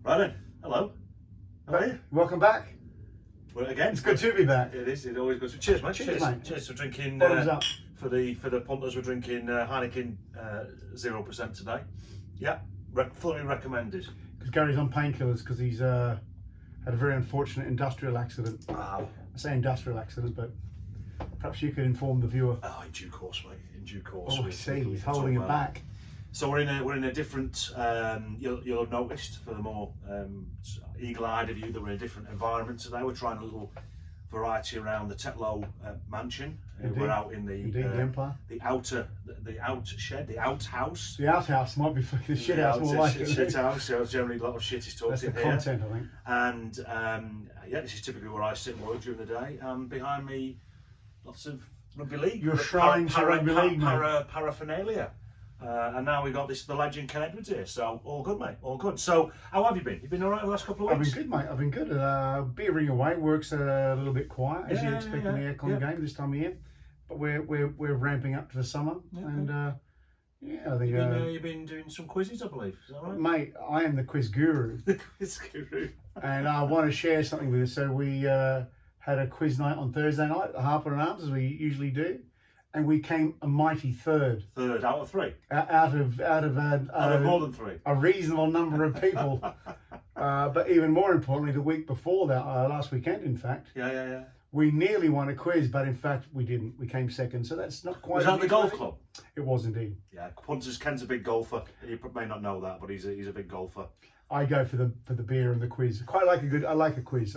Right then, hello. How are you? Welcome back. Well, again, It's good to be back. It is. It always goes. Cheers, mate. Cheers, mate. Cheers for drinking. Bottoms up. For the punters, we're drinking Heineken 0% today. Yeah, fully recommended. Because Gary's on painkillers because he's had a very unfortunate industrial accident. Wow. I say industrial accident, but perhaps you could inform the viewer. Oh, in due course, mate. In due course. Oh, I see. He's holding it back. So we're in a different. You'll have noticed for the more eagle-eyed of you that we're in a different environment today. We're trying a little variety around the Tetlow mansion. We're out in the Empire. the outer shed, the outhouse. The outhouse might be fucking the shit house more like it. Shit house. So generally a lot of shit is talked That's in the here. content, I think. And yeah, this is typically where I sit and work during the day. Behind me, lots of rugby league. Your shrine to rugby league, mate. Paraphernalia. And now we've got the legend Ken Edwards here, so all good, mate, all good. So how have you been? You've been all right the last couple of weeks? I've been good, mate. I've been good. Beavering away works a little bit quiet, as you'd expect in the aircon game this time of year. But we're ramping up to the summer, and I think you've been doing some quizzes, I believe. Is that right? Mate, I am the quiz guru. The quiz guru. And I want to share something with you. So we had a quiz night on Thursday night at Harper and Arms, as we usually do. And we came a mighty third. Third out of three. Out of more than three. A reasonable number of people. But even more importantly, the week before that, last weekend, in fact. Yeah. We nearly won a quiz, but in fact we didn't. We came second, so that's not quite. Was that the golf club? It was indeed. Yeah, punters. Ken's a big golfer. You may not know that, but he's a big golfer. I go for the beer and the quiz. I like a quiz.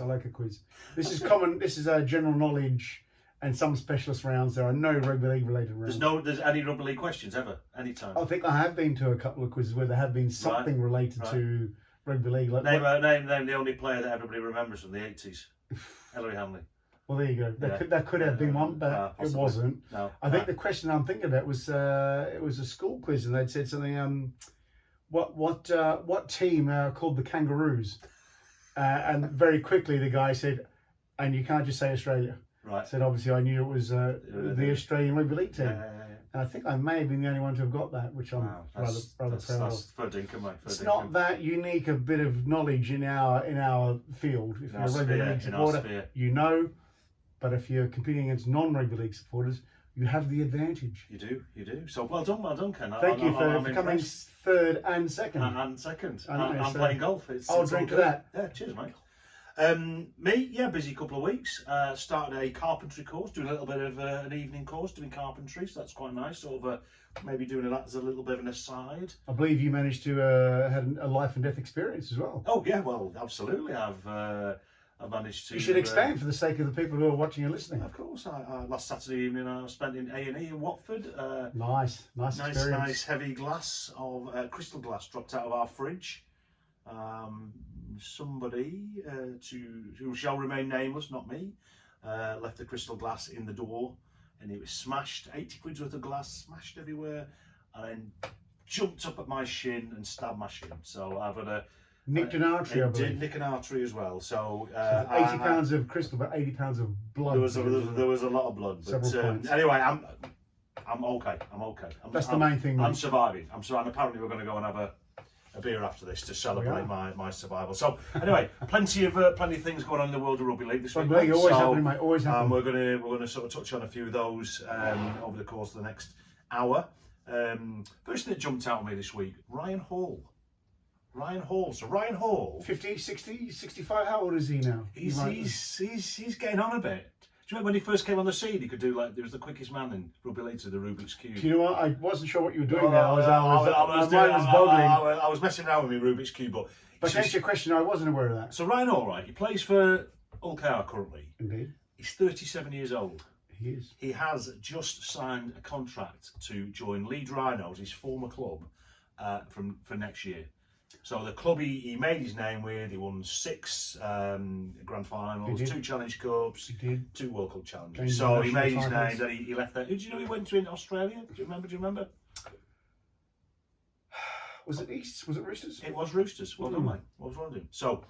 This is common. This is general knowledge. And some specialist rounds. There are no rugby league related rounds. There's any rugby league questions ever, anytime. I think I have been to a couple of quizzes where there have been something related to rugby league. Like name the only player that everybody remembers from the 80s. Ellery Hanley. Well, there you go. That could have been one, but it wasn't. No. I think the question I'm thinking about was it was a school quiz, and they'd said something. What team called the Kangaroos? And very quickly the guy said, and you can't just say Australia. Right. Said obviously I knew it was the Australian rugby league team. Yeah. And I think I may have been the only one to have got that, which I'm rather proud of. That's fair dinkum, mate. It's not that unique a bit of knowledge in our field. If you're a rugby league supporter, you know. But if you're competing against non-rugby league supporters, you have the advantage. You do. So well done, Ken. Thank you for coming third and second. And second. I'm playing golf. I'll drink to that. Yeah, cheers, mate. Busy couple of weeks. Started a carpentry course, doing a little bit of an evening course doing carpentry, so that's quite nice. Sort of maybe doing that as a little bit of an aside. I believe you managed to had a life and death experience as well. Oh yeah, well, absolutely. I've managed to. You should expand for the sake of the people who are watching and listening. Of course. Last Saturday evening I spent in A&E in Watford. Nice experience. Nice heavy glass of crystal glass dropped out of our fridge. Somebody who shall remain nameless, not me, left the crystal glass in the door, and it was smashed. 80 quid's worth of glass smashed everywhere, and then jumped up at my shin and stabbed my shin. So I've had nicked an artery. I believe. Nick an artery as well. So 80 pounds of crystal, but 80 pounds of blood. There was a lot of blood. But anyway, I'm okay. That's the main thing. I'm surviving. And apparently we're going to go and have a beer after this to celebrate my survival. So anyway, plenty of things going on in the world of rugby league this week. Always happening, mate. Always happening. We're gonna sort of touch on a few of those over the course of the next hour. First thing that jumped out at me this week: Ryan Hall. So Ryan Hall, 50, 60, 65. How old is he now? He's getting on a bit. Do you remember when he first came on the scene? He could do he was the quickest man in rugby league to the Rubik's Cube. Do you know what? I wasn't sure what you were doing there. I was messing around with my Rubik's Cube, but to answer your question, I wasn't aware of that. So Ryan Hall, right? He plays for Ulcar currently. Indeed. He's 37 years old. He is. He has just signed a contract to join Leeds Rhinos, his former club, for next year. So the club he made his name with, he won 6 grand finals, 2 Challenge Cups, 2 World Cup challenges. So he made his name. Then he left there. Who do you know he went to in Australia? Do you remember? Was it East? Was it Roosters? It was Roosters. Well done, mate. What was wrong with him? So,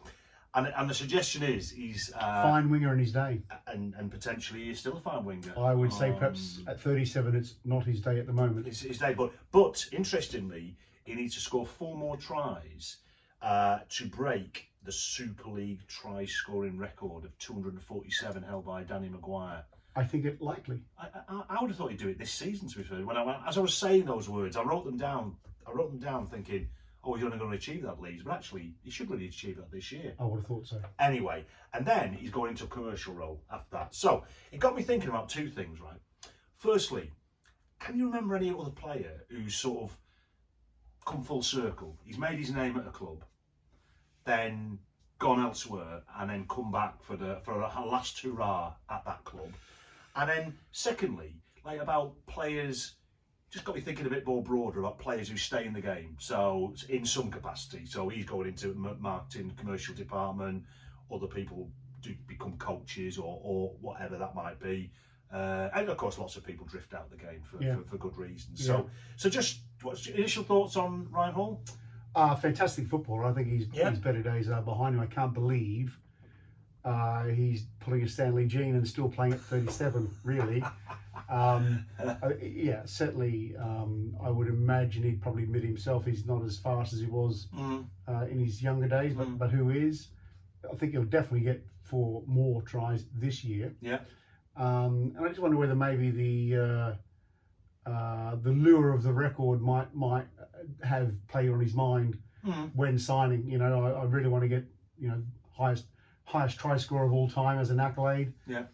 and the suggestion is he's fine winger in his day, and potentially he's still a fine winger. I would say perhaps at 37, it's not his day at the moment. It's his day, but interestingly, he needs to score 4 more tries to break the Super League try-scoring record of 247 held by Danny Maguire. I think it likely. I would have thought he'd do it this season, to be fair. As I was saying those words, I wrote them down. Thinking, oh, he's only going to achieve that Leeds, but actually, he should really achieve that this year. I would have thought so. Anyway, and then he's going into a commercial role after that. So it got me thinking about two things, right? Firstly, can you remember any other player who's sort of come full circle? He's made his name at a club, then gone elsewhere, and then come back for a last hurrah at that club. And then secondly, like about players, just got me thinking a bit more broader about players who stay in the game. So in some capacity, so he's going into marketing, commercial department, other people do become coaches or whatever that might be. And of course, lots of people drift out of the game for good reasons. Yeah. So just what's your initial thoughts on Ryan Hall? Fantastic footballer. I think his better days are behind him. I can't believe he's pulling a Stanley Jean and still playing at 37, really. Certainly, I would imagine he'd probably admit himself he's not as fast as he was in his younger days, but who is? I think he'll definitely get 4 more tries this year. Yeah. And I just wonder whether maybe the lure of the record might have played on his mind when signing. You know, I really want to get, you know, highest try score of all time as an accolade. Yeah.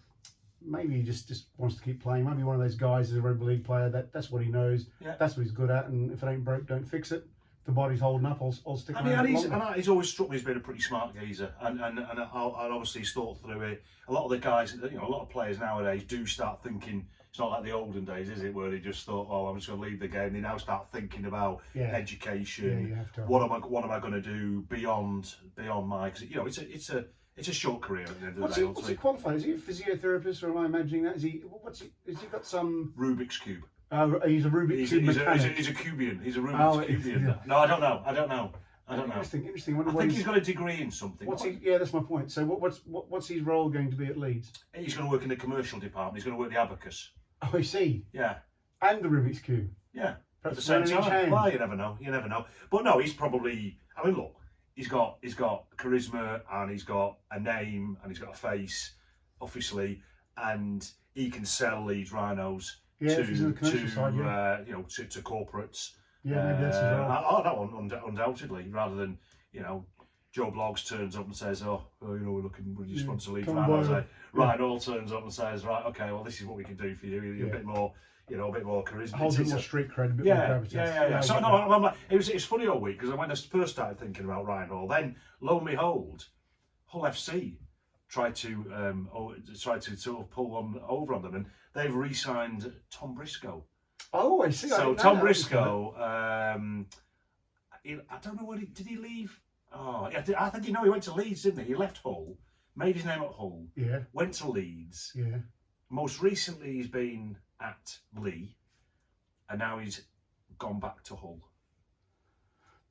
Maybe he just wants to keep playing. Maybe one of those guys is a rugby league player that's what he knows. Yeah. That's what he's good at. And if it ain't broke, don't fix it. If the body's holding up, I'll stick around. And he's always struck me as being a pretty smart geezer. And obviously he's thought through it. A lot of the guys, you know, a lot of players nowadays do start thinking. It's not like the olden days, is it, where they just thought, oh, I'm just going to leave the game. They now start thinking about education. You have to. What am I going to do beyond my? Because you know, it's a short career at the end of the day. What's he qualified? Is he a physiotherapist, or am I imagining that? Has he got some Rubik's cube? He's a Rubik's cube mechanic. He's a Cubian. He's a Rubik's Cubian. Yeah. No, I don't know. Interesting. I think he's got a degree in something. That's my point. So what's his role going to be at Leeds? He's going to work in the commercial department. He's going to work the abacus. Oh, I see. Yeah. And the Rubik's cube. Yeah. At the same time. Well, you never know. But no, he's probably. I mean, look. He's got charisma, and he's got a name, and he's got a face, obviously, and he can sell Leeds Rhinos to corporates. Yeah, maybe that's his role. No, undoubtedly, rather than, you know, Joe Bloggs turns up and says, would you sponsor Leeds Rhinos? Ryan Hall turns up and says, right, okay, well, this is what we can do for you. You're a bit more. You know, a bit more charisma. A whole bit more street cred, a bit more gravitas. Yeah. So no, it was funny all week, because when I first started thinking about Ryan Hall, then lo and behold, Hull FC tried to sort of pull one over on them, and they've re-signed Tom Briscoe. Oh, I see. So Tom Briscoe, I don't know did he leave? Oh, yeah, I think he went to Leeds, didn't he? He left Hull, made his name at Hull, went to Leeds. Yeah. Most recently, he's been at Lee, and now he's gone back to Hull.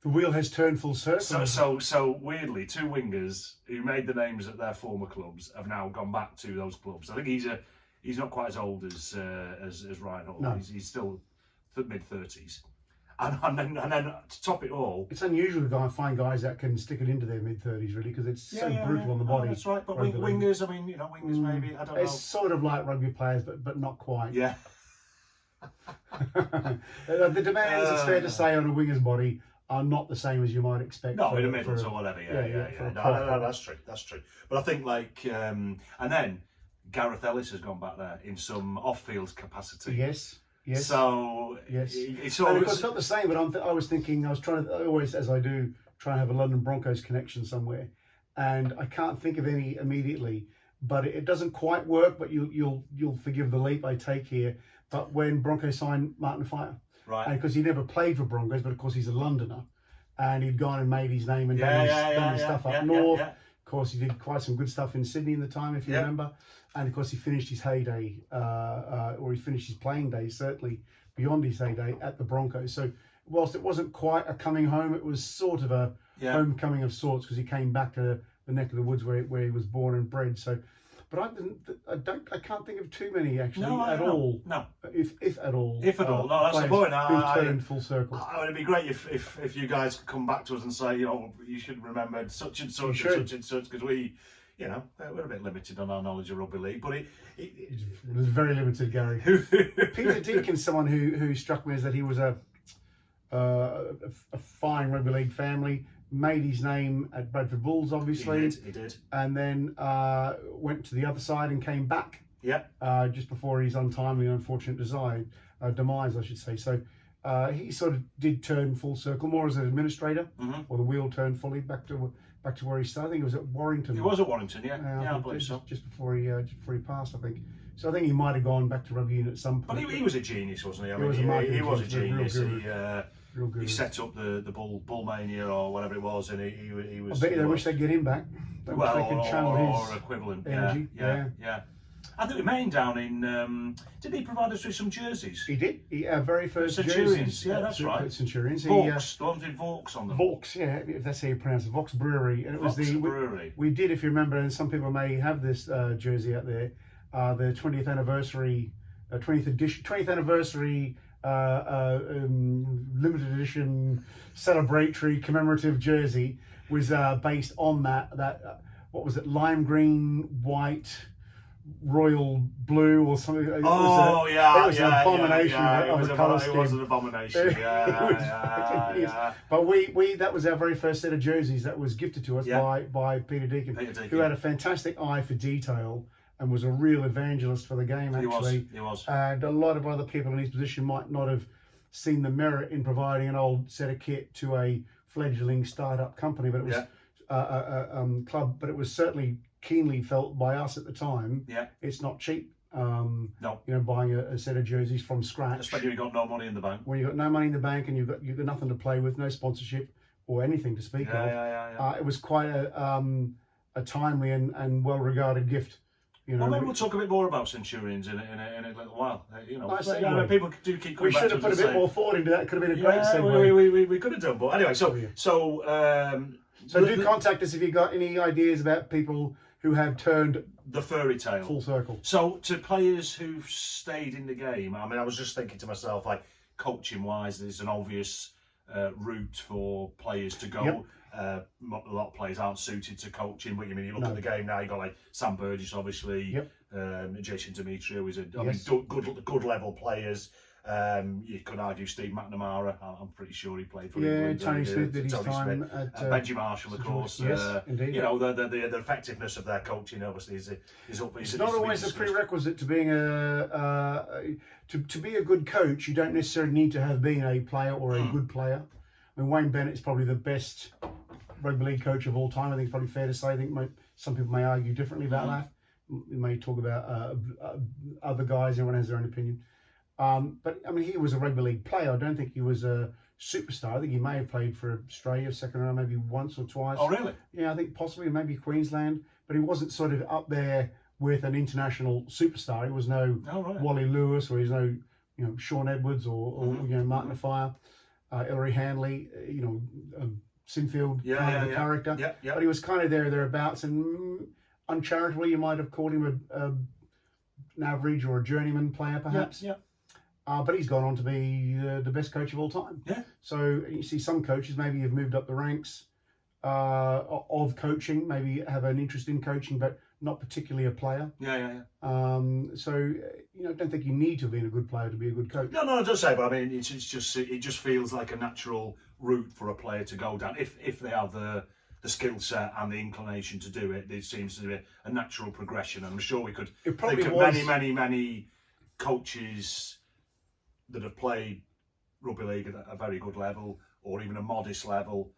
The wheel has turned full circle. So weirdly, 2 wingers who made the names at their former clubs have now gone back to those clubs. I think he's not quite as old as Ryan Hall. No. He's still mid-30s. And then to top it all, it's unusual to find guys that can stick it into their mid-30s, really, because it's so brutal on the body. That's right. But wingers, I mean, you know, wingers maybe. I don't know. It's sort of like rugby players, but not quite. Yeah. The demands, it's fair to say, on a winger's body are not the same as you might expect. No, in the middle or whatever. Yeah. No, that's true. But I think and then Gareth Ellis has gone back there in some off-field capacity. Yes. So it's always, and it's not the same. But I was trying to always, as I do, try and have a London Broncos connection somewhere, and I can't think of any immediately. But it doesn't quite work. But you'll forgive the leap I take here. But when Broncos signed Martin Fire, right, and because he never played for Broncos, but of course he's a Londoner, and he'd gone and made his name and done his stuff up north. Yeah. Of course, he did quite some good stuff in Sydney in the time, if you remember. And of course, he finished his heyday, or he finished his playing days, certainly beyond his heyday, at the Broncos. So, whilst it wasn't quite a coming home, it was sort of a homecoming of sorts, because he came back to the neck of the woods where he was born and bred. So, but I can't think of too many actually all. No, if at all. If at all, no, that's the point. Who've turned full circle. It'd be great if you guys could come back to us and say, you should remember such and such and such and such, because we, we're a bit limited on our knowledge of rugby league, but it was very limited, Gary. Peter Deacon's someone who struck me as that he was a fine rugby league family. Made his name at Bradford Bulls, obviously. He did. And then went to the other side and came back. Yeah. Just before his untimely, unfortunate demise, I should say. So he sort of did turn full circle, more as an administrator, or the wheel turned fully back to where he started. I think it was at Warrington. He was at Warrington, yeah. I believe just, so. Just before he passed, I think. So I think he might have gone back to rugby union at some point. But he was a genius, wasn't he? I mean, he was a genius. He set up the Bull Mania or whatever it was, and he was. I bet they wish they'd get him back. They wish they could channel his equivalent energy. Yeah. I think we met him down in. Did he provide us with some jerseys? He did. Our very first Centurions. jerseys. Yeah, that's right. Centurions. Vaux, the ones with Vaux on them. Vaux, yeah, if that's how you pronounce it. Vaux Brewery, and it was the Brewery. We did, if you remember, and some people may have this jersey out there. The 20th anniversary, 20th anniversary. Limited edition celebratory commemorative jersey was based on that what was it, lime green, white, royal blue or something. It was an abomination of a colour scheme. It was an abomination. But we that was our very first set of jerseys that was gifted to us by Peter Deacon, who had a fantastic eye for detail and was a real evangelist for the game, actually. He was. And a lot of other people in his position might not have seen the merit in providing an old set of kit to a fledgling startup company, but it was a club, but it was certainly keenly felt by us at the time. Yeah. It's not cheap. No. Buying a set of jerseys from scratch. Especially when you've got no money in the bank. When you've got no money in the bank and you've got nothing to play with, no sponsorship or anything to speak of. It was quite a timely and well-regarded gift. Well, maybe we'll talk a bit more about Centurions in a little while. People do keep coming back to us. We should have put a bit more thought into that. Could have been a great segue. We could have done, but anyway. So do contact us if you've got any ideas about people who have turned the fairy tale full circle. So to players who've stayed in the game, I mean, I was just thinking to myself, like, coaching wise, there's an obvious route for players to go. Yep. A lot of players aren't suited to coaching, but you look at the game now. You've got like Sam Burgess, obviously, Jason Demetrio, who is good level players. You could argue Steve McNamara. I'm pretty sure he played for England. Tony Smith did his time at Benji Marshall, of course. Yes, indeed. The effectiveness of their coaching obviously is up. It's not always a prerequisite to being to be a good coach. You don't necessarily need to have been a player or a good player. I mean, Wayne Bennett's probably the best rugby league coach of all time. I think it's probably fair to say. I think some people may argue differently about that. We may talk about other guys. Everyone has their own opinion. But I mean, he was a rugby league player. I don't think he was a superstar. I think he may have played for Australia second round, maybe once or twice. Oh, really? Yeah, I think possibly maybe Queensland. But he wasn't sort of up there with an international superstar. He was no Wally Lewis, or he's no Sean Edwards or Martin Afire, Ellery Hanley. Sinfield kind of a character. But he was kind of thereabouts, and uncharitably you might have called him an average or a journeyman player, perhaps. But he's gone on to be the best coach of all time. So you see some coaches maybe have moved up the ranks of coaching, maybe have an interest in coaching, but not particularly a player. So I don't think you need to be a good player to be a good coach. No, I don't say, but I mean, it just feels like a natural route for a player to go down if they have the skill set and the inclination to do it. It seems to be a natural progression. I'm sure we could think of many coaches that have played rugby league at a very good level, or even a modest level,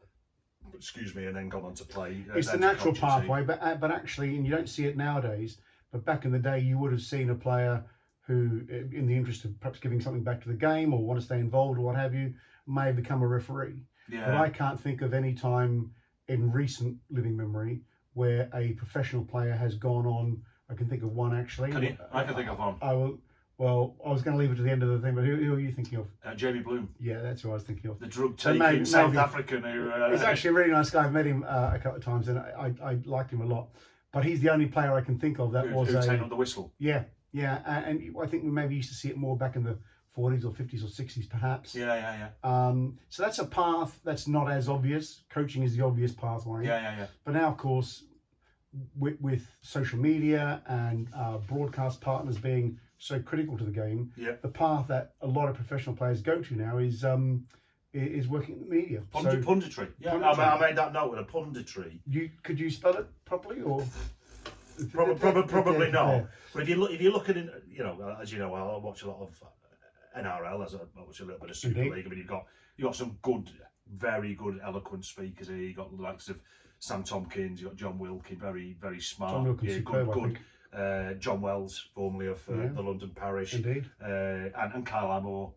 and then gone on to play. It's the natural pathway, but actually, and you don't see it nowadays, but back in the day, you would have seen a player who, in the interest of perhaps giving something back to the game or want to stay involved or what have you, may have become a referee. But I can't think of any time in recent living memory where a professional player has gone on. I can think of one, actually. Can you? I can think of one. I was going to leave it to the end of the thing, but who are you thinking of? Jamie Bloom. Yeah, that's who I was thinking of. The drug-taking South African who... He's actually a really nice guy. I've met him a couple of times, and I liked him a lot. but he's the only player I can think of that was who taken on the whistle. Yeah, and I think we maybe used to see it more back in the 40s or 50s or 60s, perhaps. Yeah. So that's a path that's not as obvious. Coaching is the obvious pathway. Yeah. But now, of course, with social media and broadcast partners being so critical to the game, the path that a lot of professional players go to now is working in the media. Punditry. Yeah, I made that note with a punditry. Could you spell it properly or? Probably not. But if you look at it, as you know, I watch a lot of NRL, as I watch a little bit of Super League. I mean, you've got some good, very good, eloquent speakers here. You've got the likes of Sam Tompkins. You've got John Wilkie, very, very smart. John Wilkins, superb, good. John Wells, formerly of the London Parish, indeed, and Kyle Amor.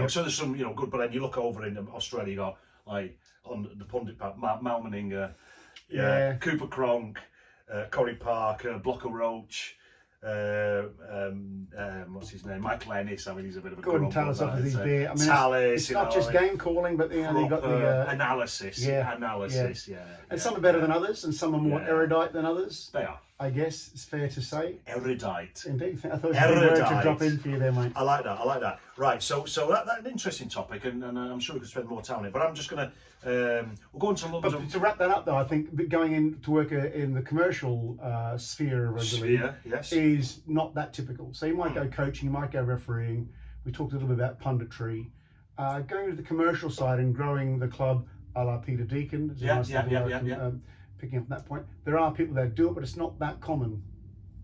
So there's some good. But then you look over in Australia, you got like on the pundit part, Mal Meninga, Cooper Cronk, Corey Parker, Blocker Roach. What's his name? Michael Ennis. I mean, he's a bit of a good. Tallis off his beer. I mean, Tallis, it's not just game calling, but they got the analysis. And some are better than others, and some are more erudite than others. They are. I guess it's fair to say. Erudite. Indeed. I thought it was a good word to drop in for you there, mate. I like that. Right, so that's an interesting topic, and I'm sure we could spend more time on it, but I'm just going to... we'll go on to London. But to wrap that up, though, I think going in to work in the commercial sphere of rugby league is not that typical. So you might go coaching, you might go refereeing. We talked a little bit about punditry. Going to the commercial side and growing the club a la Peter Deacon. Picking up that point, there are people that do it, but it's not that common.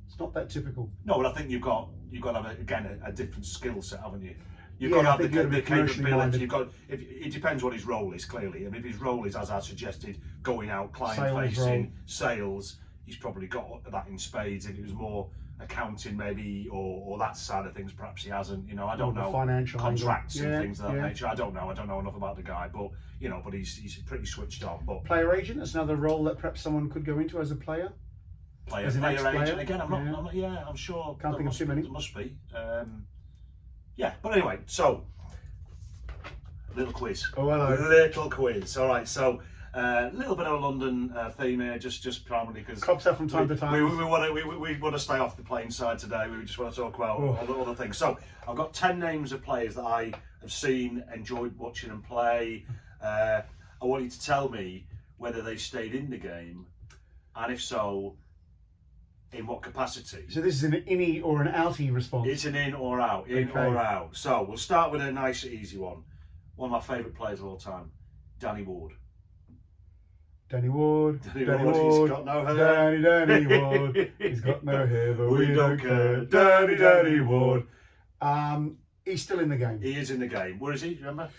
It's not that typical. No, but I think you've got to have a different skill set, haven't you? You've got to have the capability. It depends what his role is, clearly. I mean, if his role is, as I suggested, going out, client facing, sales, he's probably got that in spades. If it was more accounting, maybe, or that side of things, perhaps he hasn't. I don't know. Financial contracts and things of that nature. I don't know enough about the guy, but but he's pretty switched on. But player agent, that's another role that perhaps someone could go into as a player. Player agent again. I'm sure. Can't think of too many. There must be. But anyway, so little quiz. Oh, hello. Little quiz. All right, so. A little bit of a London theme here, just primarily because crops up from time to time. We want to stay off the plain side today. We just want to talk about other things. So I've got 10 names of players that I have seen, enjoyed watching them play. I want you to tell me whether they stayed in the game, and if so, in what capacity. So this is an innie or an outie response. It's an in or out, or out. So we'll start with a nice, easy one. One of my favourite players of all time, Danny Ward. Danny Ward, he's got no hair. Danny Ward, he's got no hair, but we don't care. Danny Ward. He's still in the game. He is in the game. Where is he? Do you remember?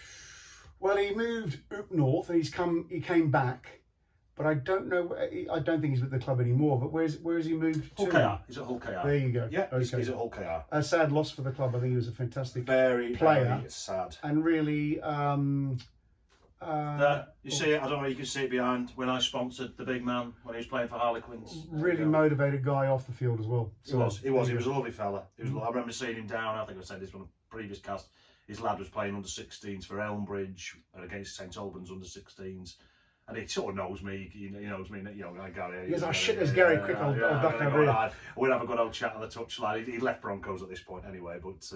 Well, he moved up north, and he came back, but I don't know. I don't think he's with the club anymore. But where has he moved to? Hull KR. He's at Hull KR. There you go. Yeah, he's at Hull KR. A sad loss for the club. I think he was a fantastic player. Very sad. And really. You see it, I don't know if you can see it behind, when I sponsored the big man when he was playing for Harlequins. Really motivated guy off the field as well. He was a lovely fella. I remember seeing him down, I think I said this on a previous cast, his lad was playing under 16s for Elmbridge against St Albans under 16s. And he sort of knows me, he knows me, like Gary. He goes, oh shit, there's Gary, quick, I'll duck over here. We'll have a good old chat on the touchline. He left Broncos at this point anyway, but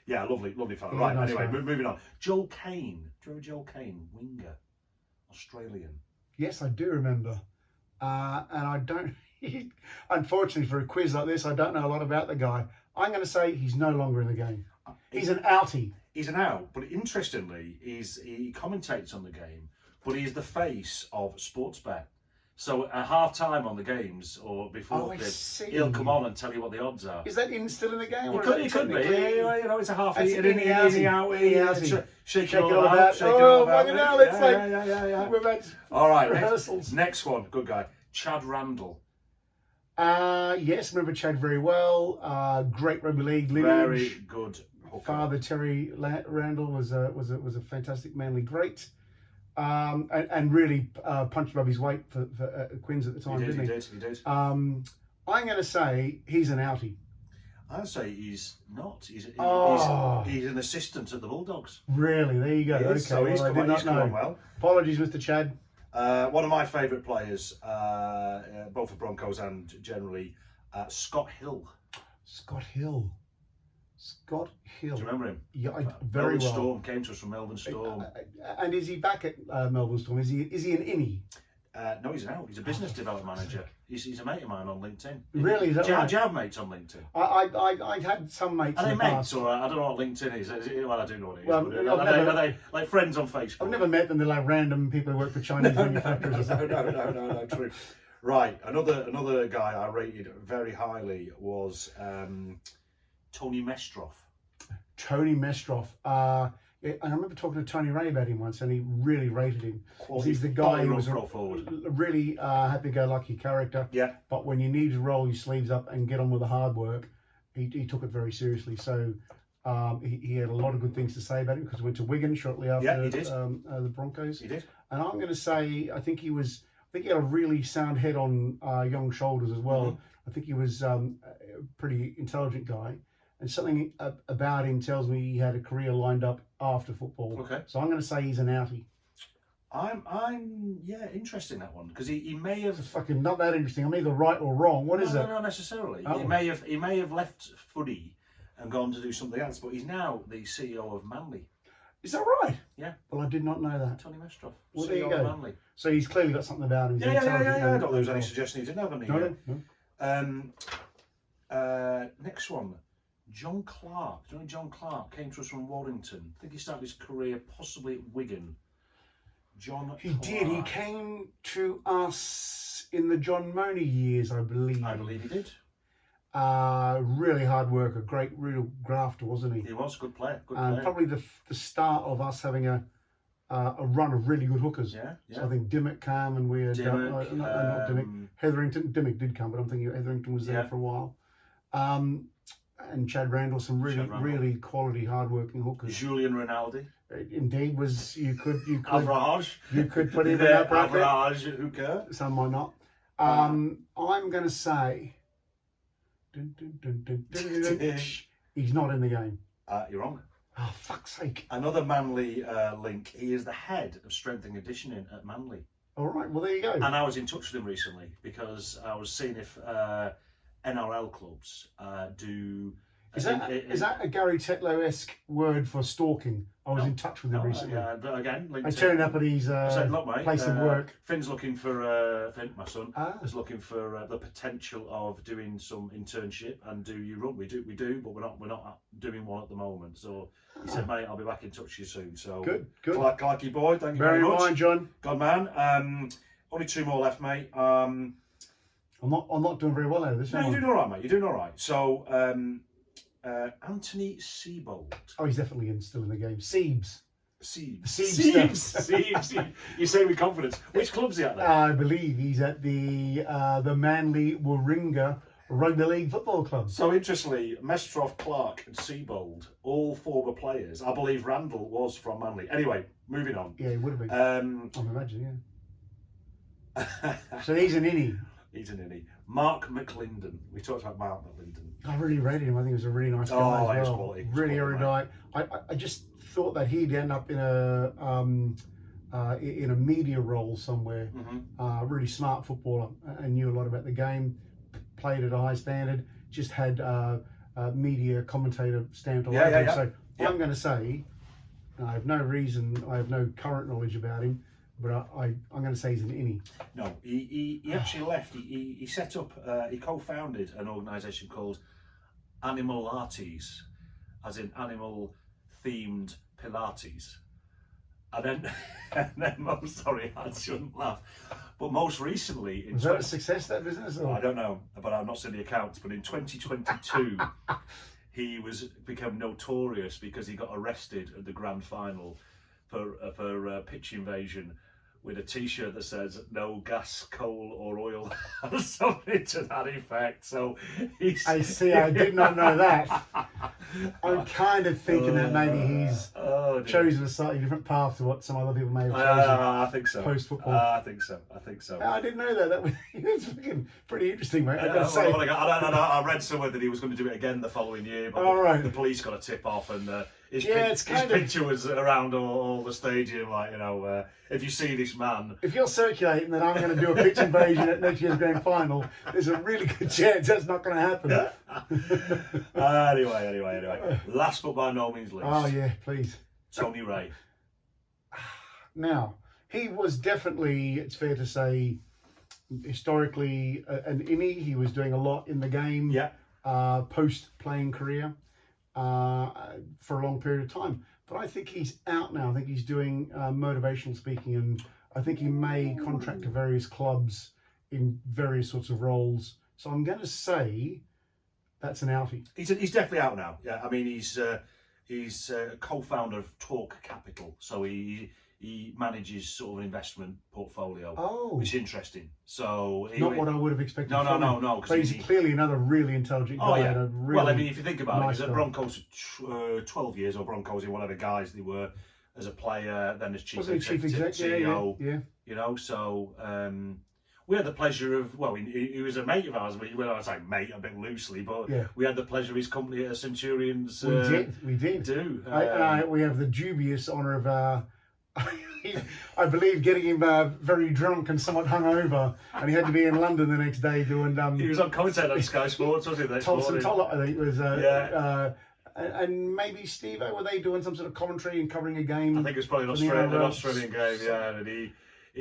lovely fella. Yeah, right, nice anyway, guy. Joel Kane. Do you remember Joel Kane? Winger. Australian. Yes, I do remember. And I don't, unfortunately for a quiz like this, I don't know a lot about the guy. I'm going to say he's no longer in the game. He's an outie. He's an out, but interestingly, he commentates on the game. But he's the face of Sportsbet. So at half time on the games or before, he'll come on and tell you what the odds are. Is that still in the game? It could be. It's a half in out. Shaking all about. Oh, fucking hell, it's like we've had all right, rehearsals. Next one, good guy. Chad Randall. Yes, remember Chad very well. Great rugby league lineage. Very good hooker. Father Terry Randall was a fantastic manly great. And really punched above his weight for Quins at the time, didn't he? He did. I'm going to say he's an outie. I'd say he's not. He's an assistant at the Bulldogs. Really? There you go. Okay, so he's come on well. Apologies, Mr. Chad. One of my favourite players, both for Broncos and generally. Scott Hill. Scott Hill. Scott Hill. Do you remember him? Yeah, very Melbourne well. Storm came to us from Melbourne Storm. And is he back at Melbourne Storm? Is he an innie? No, he's out. He's a business development manager. He's a mate of mine on LinkedIn. Really? Is that right? Do you have mates on LinkedIn? I had some mates. Are they in the mates past. or I don't know what LinkedIn is. Well, I do know what it is. Well, But I've never- are they like friends on Facebook? I've never met them. They're like random people who work for Chinese manufacturers or something. No, true. Right, another guy I rated very highly was Tony Mestroff. Tony Mestroff. I remember talking to Tony Ray about him once, and he really rated him. He's the guy who was a really happy-go-lucky character. Yeah. But when you need to roll your sleeves up and get on with the hard work, he took it very seriously. So he had a lot of good things to say about him because he went to Wigan shortly after he did. The Broncos. He did. And I'm going to say I think he had a really sound head on young shoulders as well. Mm-hmm. I think he was a pretty intelligent guy. And something about him tells me he had a career lined up after football. Okay. So I'm going to say he's an outie. I'm interested in that one because he may have. It's fucking not that interesting. I'm either right or wrong. What is it? No, not necessarily. Oh. He may have left Footie and gone to do something else, but he's now the CEO of Manly. Is that right? Yeah. Well, I did not know that. Tony Mestroff, Well, CEO there you go. of Manly. So he's clearly got something about him. He's Yeah. intelligent I and- don't think there was any suggestion he didn't have any. No. Next one. John Clark. Do you know John Clark? Came to us from Warrington. I think he started his career possibly at Wigan. John He Clark. did. He came to us in the John Money years, I believe. I believe he did. Really hard worker, great real grafter, wasn't he? He was a good player. Probably the start of us having a run of really good hookers. Yeah. So I think Dimmock came and we had Dimmock, not Dimmock. Hetherington. Dimmock did come, but I'm thinking Hetherington was there for a while. And Chad Randall, some really quality, hard-working hookers. Julian Rinaldi. Indeed, you could Average. you could put him in that bracket. Average hooker. Some might not. I'm going to say he's not in the game. You're wrong. Oh, fuck's sake. Another Manly link. He is the head of strength and conditioning at Manly. All right, well, there you go. And I was in touch with him recently because I was seeing if NRL clubs do. Is that a Gary Tetlow-esque word for stalking? I was in touch with him recently. But again, I turned up at his place of work. Finn's looking for Finn, my son, is looking for the potential of doing some internship and do you run. We do, but we're not doing one at the moment. So he said, mate, I'll be back in touch with you soon. So good. Clarky boy, thank you very much. Bear in mind, John. God man. Only two more left, mate. I'm not doing very well out of this. No, you're doing all right, mate. You're doing all right. So. Anthony Seibold. Oh, he's definitely still in the game. Siebes. Siebes. You say with confidence. Which club's he at then? I believe he's at the Manly Warringah Rugby League Football Club. So interestingly, Mestroff, Clark and Seibold, all former players. I believe Randall was from Manly. Anyway, moving on. Yeah, he would have been. I'm imagining, yeah. So he's an innie. He's an innie. Mark McLinden. We talked about Mark McLinden. I really rated him. I think he was a really nice guy as well. Quality. Really erudite. I just thought that he'd end up in a media role somewhere. Mm-hmm. Really smart footballer and knew a lot about the game. Played at a high standard. Just had media commentator stamped all over him. So I'm going to say, I have no current knowledge about him. But I'm going to say he's an innie. No, he actually left. He set up, he co-founded an organisation called Animal Artes, as in animal-themed Pilates. And then, I'm sorry, I shouldn't laugh. But most recently... Was that a success, that business? Or? I don't know, but I've not seen the accounts. But in 2022, he became notorious because he got arrested at the grand final for pitch invasion with a T-shirt that says "No gas, coal, or oil," or something to that effect. So I see. I did not know that. I'm kind of thinking that maybe he's chosen a slightly different path to what some other people may have chosen. I think so. Post football. I think so. I didn't know that. That was fucking pretty interesting, mate. I read somewhere that he was going to do it again the following year, but the police got a tip off and his it's kind of, picture was around all the stadium, like, if you see this man. if you're circulating that I'm going to do a pitch invasion at next year's grand final, there's a really good chance that's not going to happen. Anyway. Last but by no means least. Oh yeah, please. Tony Ray. Now, he was definitely, it's fair to say, historically an innie. He was doing a lot in the game. Yeah. Post-playing career for a long period of time. But I think he's out now. I think he's doing motivational speaking, and I think he may contract to various clubs in various sorts of roles. So I'm going to say that's an outie. He's definitely out now. Yeah, I mean he's a co-founder of Talk Capital, so he manages sort of an investment portfolio, which is interesting. So not what I would have expected. No. But he's clearly another really intelligent guy. Yeah. And Well, I mean, if you think about nice it, he was at Broncos 12 years, or Broncos in whatever guise they were, as a player, then as chief executive, CEO. Yeah. So we had the pleasure of, well, he was a mate of ours, but I say mate a bit loosely, but we had the pleasure of his company at Centurions. We did. We have the dubious honour of. I believe getting him very drunk and somewhat hungover, and he had to be in London the next day doing. He was on commentator on Sky Sports, wasn't he? Tolson Tollett, I think it was. And maybe Steve, were they doing some sort of commentary and covering a game? I think it was probably an Australian game, yeah. And he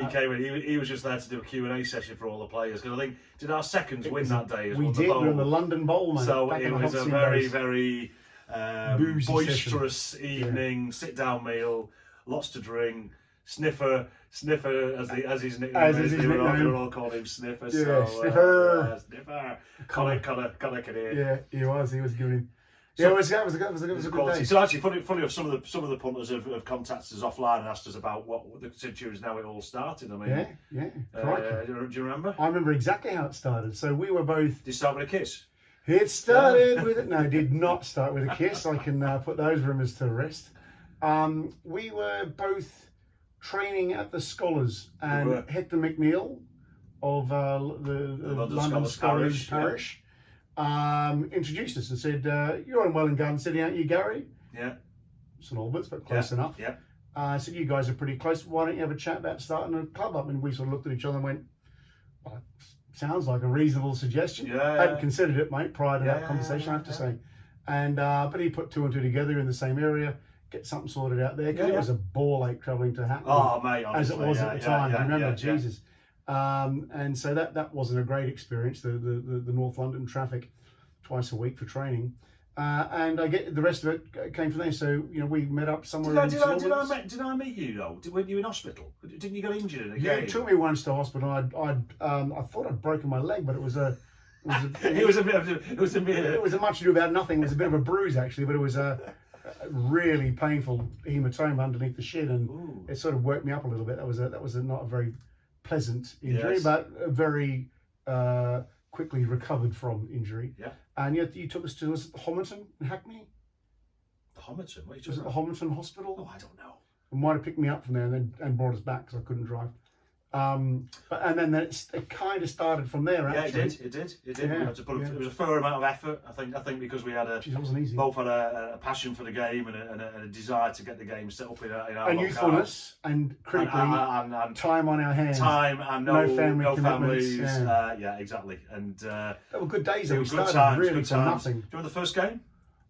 came in. He was just there to do a Q&A session for all the players, because I think did our seconds win that day? We did. We won the London Bowl, man. So it was a very, very boisterous session. evening, sit-down meal, lots to drink. Sniffer, as his nickname is. They were all calling him Sniffer. Yeah, Sniffer. Sniffer. Connor could hear. Yeah, he was giving. Yeah, it was a good day. So actually, funny enough, some of the punters have contacted us offline and asked us about what the Centurions, now it all started. I mean, do you remember? I remember exactly how it started. So we were both. Did it start with a kiss? It started with it. No, it did not start with a kiss. I can put those rumours to rest. We were both training at the Scholars, and Hector McNeil of the London Scholars Parish introduced us and said, "You're in Welwyn Garden City, aren't you, Gary?" Yeah. St Albans, but close enough. Yeah. I said, "You guys are pretty close. Why don't you have a chat about starting a club up?" And we sort of looked at each other and went, "Well, sounds like a reasonable suggestion." Yeah. I hadn't considered it, mate, prior to that conversation, I have to say. And but he put two and two together in the same area. Get something sorted out there, because it was a ball ache travelling to Hackney, mate, honestly, as it was at the time. Do you remember? Yeah. Jesus. And so that wasn't a great experience. The North London traffic twice a week for training, and I get the rest of it came from there. So we met up somewhere. Did I meet you though? Weren't you in hospital? Didn't you get injured in a game? Yeah, it took me once to hospital. I thought I'd broken my leg, but it was a. It was a much ado about nothing. It was a bit of a bruise actually, but it was a really painful hematoma underneath the shin, and it sort of worked me up a little bit. That was not a very pleasant injury, but a very quickly recovered from injury. Yeah. And yet you took us to, was it Homerton in Hackney? The Homerton? What are you talking was it the Homerton Hospital? Oh, I don't know. And might have picked me up from there and brought us back because I couldn't drive. But then it kind of started from there. Actually. Yeah, it did. We had to put it was a fair amount of effort. I think because we had both had a passion for the game and a desire to get the game set up in our youthfulness and critically and time on our hands. Time and no families. Yeah, exactly. And there were good days. There we started good times, really good from times. nothing. Do you remember the first game?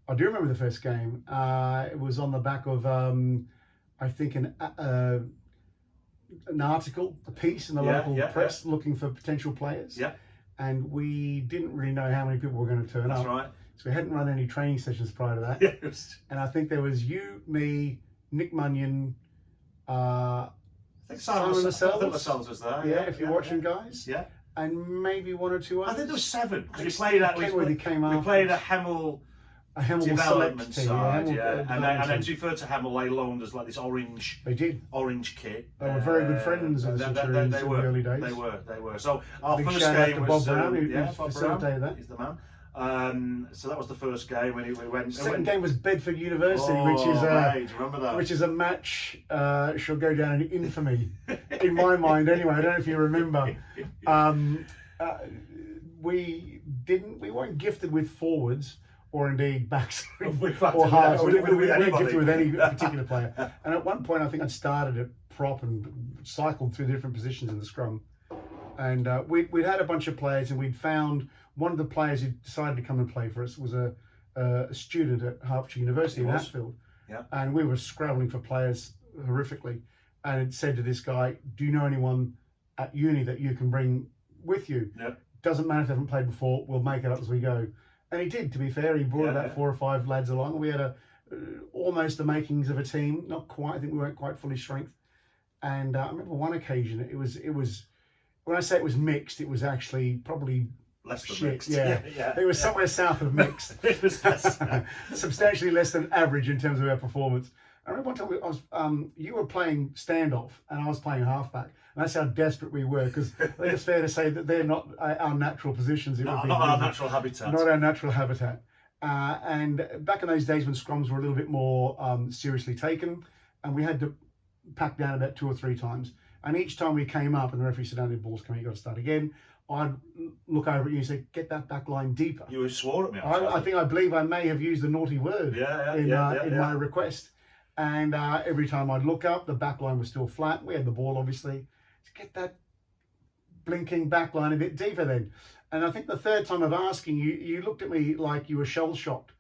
I do remember the first game. It was on the back of I think an article, a piece in the local press looking for potential players. Yeah. And we didn't really know how many people were going to turn up. That's right. So we hadn't run any training sessions prior to that. Yes. And I think there was you, me, Nick Munyon, I think Simon Lascelles was there. Yeah, if you're watching, guys. Yeah. And maybe one or two others. I think there was 7. Because we played a Hemel development team, side, and then to refer to Hemel, they loaned us like this orange kit. They were very good friends in the Centurions in the early days. They were. So our big first shout game out to was Bob Brown, who Bob facilitated that. He's the man. So that was the first game when we went. Second game was Bedford University, which is a match shall go down in infamy in my mind. Anyway, I don't know if you remember. We weren't gifted with forwards or indeed backs We've had or to- halves. with We weren't anybody. gifted with any particular player. And at one point, I think I'd started at prop and cycled through the different positions in the scrum. And we'd had a bunch of players, and we'd found one of the players who decided to come and play for us was a student at Hertfordshire University in Hatfield. Yeah. And we were scrabbling for players horrifically. And it said to this guy, do you know anyone at uni that you can bring with you? Yep. Doesn't matter if they haven't played before, we'll make it up as we go. And he did, to be fair. He brought about 4 or 5 lads along. We had almost the makings of a team. Not quite. I think we weren't quite fully strength. And I remember one occasion, it was when I say it was mixed, it was actually probably Less than shit. mixed. Yeah. It was somewhere south of mixed. It was less. Substantially less than average in terms of our performance. I remember one time you were playing standoff and I was playing halfback. And that's how desperate we were, because I think it's fair to say that they're not our natural positions. Not our natural habitat. Not our natural habitat. And back in those days when scrums were a little bit more seriously taken, and we had to pack down about 2 or 3 times. And each time we came up and the referee said, "No, the ball's coming, you've got to start again," I'd look over at you and say, "Get that back line deeper." You swore at me. I believe I may have used the naughty word in my request. And every time I'd look up, the back line was still flat. We had the ball, obviously. To get that blinking back line a bit deeper then. And I think the third time of asking, you looked at me like you were shell-shocked.